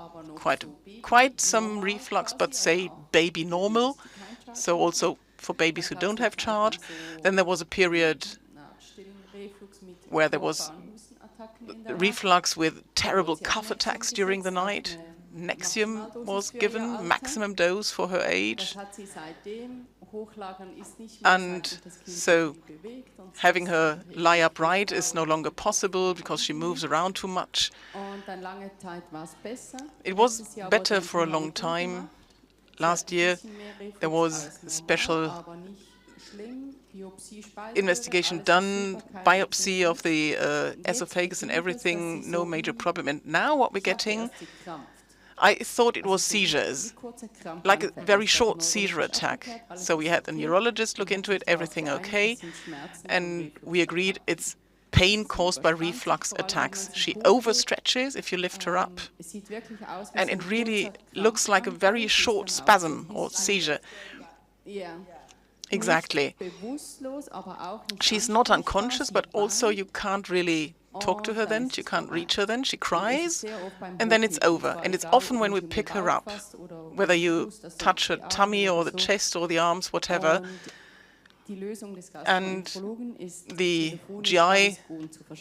quite some reflux, but say baby normal. So also for babies who don't have Charge. Then there was a period where there was reflux with terrible cough attacks during the night. Nexium was given, maximum dose for her age. And so having her lie upright is no longer possible because she moves around too much. It was better for a long time. Last year there was a special investigation done, biopsy of the esophagus and everything, no major problem. And now what we're getting, I thought it was seizures, like a very short seizure attack. So we had the neurologist look into it, everything okay, and we agreed it's pain caused by reflux attacks. She overstretches if you lift her up, and it really looks like a very short spasm or seizure. Exactly. She's not unconscious, but also you can't really talk to her then, you can't reach her then, she cries, and then it's over. And it's often when we pick her up, whether you touch her tummy or the chest or the arms, whatever, and the GI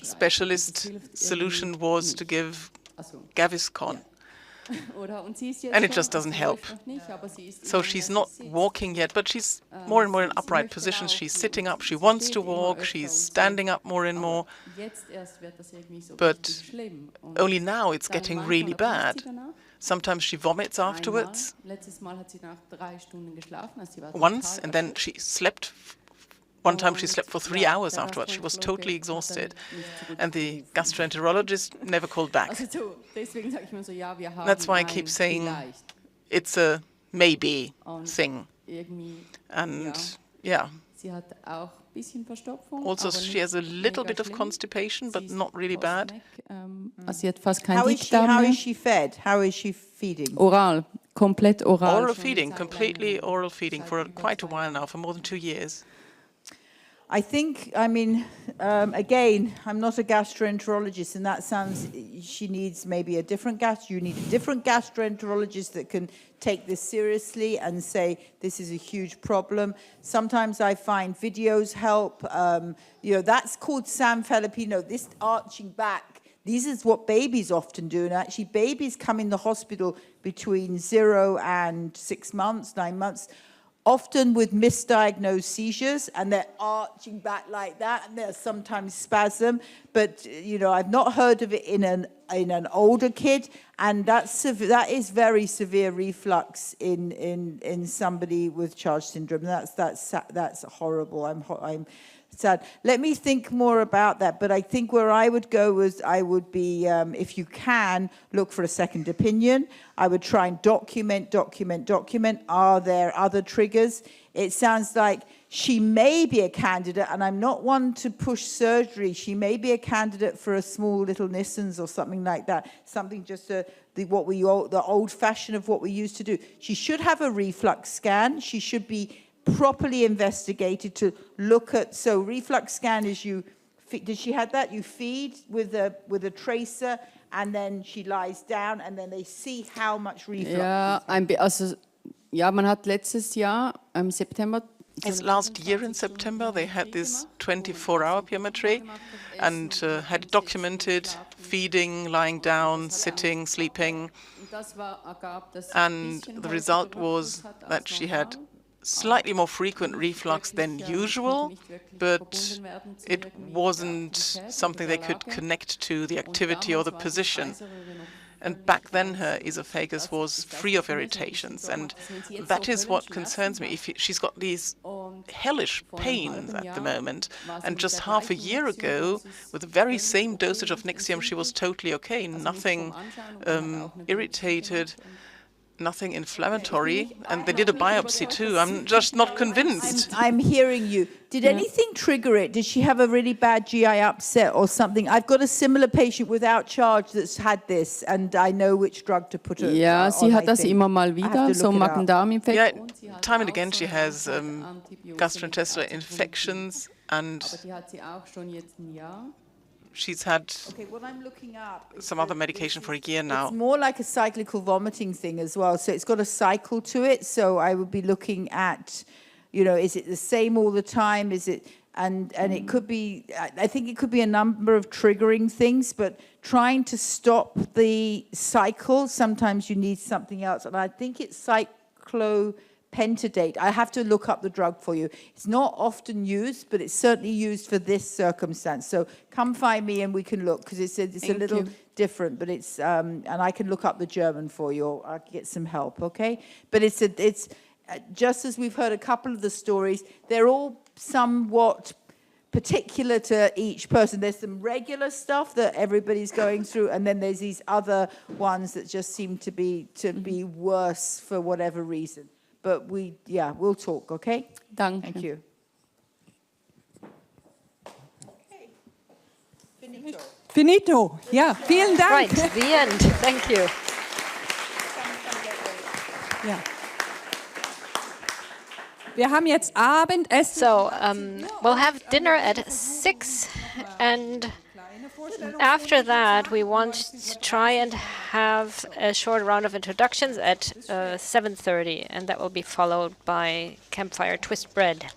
specialist solution was to give Gaviscon. And it just doesn't help. So she's not walking yet, but she's more and more in upright positions. She's sitting up, she wants to walk, she's standing up more and more. But only now it's getting really bad. Sometimes she vomits afterwards. Once, and then she slept. One time she slept for 3 hours afterwards. She was totally exhausted. And the gastroenterologist never called back. That's why I keep saying it's a maybe thing. And yeah. Also, she has a little bit of constipation, but not really bad. How is she fed? How is she feeding? Oral, komplett oral. Oral feeding, completely oral feeding for quite a while now, for more than 2 years. I think, I mean, again, I'm not a gastroenterologist, and that sounds, she needs maybe a different you need a different gastroenterologist that can take this seriously and say, this is a huge problem. Sometimes I find videos help. You know, that's called San Filipino, this arching back. This is what babies often do, and actually babies come in the hospital between 0 and 6 months, 9 months, often with misdiagnosed seizures, and they're arching back like that, and there's sometimes spasm. But you know, I've not heard of it in an older kid, and that is very severe reflux in somebody with Charge syndrome. That's horrible. I'm sad. Let me think more about that. But I think where I would go was I would be, if you can, look for a second opinion. I would try and document. Are there other triggers? It sounds like she may be a candidate, and I'm not one to push surgery. She may be a candidate for a small little Nissens or something like that. Something just the old fashion of what we used to do. She should have a reflux scan. She should be properly investigated to look at, so reflux scan is did she have that? You feed with a tracer, and then she lies down, and then they see how much reflux. Man hat letztes Jahr im September. Yes, last year in September they had this 24-hour pyometry and had documented feeding, lying down, sitting, sleeping. And the result was that she had slightly more frequent reflux than usual, but it wasn't something they could connect to the activity or the position. And back then her esophagus was free of irritations, and that is what concerns me. She's got these hellish pains at the moment, and just half a year ago, with the very same dosage of Nexium, she was totally okay, nothing irritated, nothing inflammatory, and they did a biopsy too. I'm just not convinced. I'm hearing you. Did anything trigger it? Did she have a really bad GI upset or something? I've got a similar patient without charge that's had this, and I know which drug to put her on. Sie hat das immer mal wieder, so Magen-Darm-Infekt. Yeah, time and again she has gastrointestinal infections, and she's had some other medication for a year now. It's more like a cyclical vomiting thing as well. So it's got a cycle to it. So I would be looking at, you know, is it the same all the time? Is it, And it could be, I think it could be a number of triggering things, but trying to stop the cycle, sometimes you need something else. And I think it's cyclopentadate. I have to look up the drug for you. It's not often used, but it's certainly used for this circumstance. So come find me and we can look, because it's a little different, but it's, and I can look up the German for you, or I can get some help, okay? But it's just as we've heard a couple of the stories, they're all somewhat particular to each person. There's some regular stuff that everybody's going through, and then there's these other ones that just seem to be worse for whatever reason. But we'll talk, okay? Danke. Thank you. Finito. Ja, vielen Dank. Right, the end. Thank you. Ja. Wir haben jetzt Abendessen. So we'll have dinner at 6, and after that we want to try and have a short round of introductions at 7:30, and that will be followed by campfire twist bread.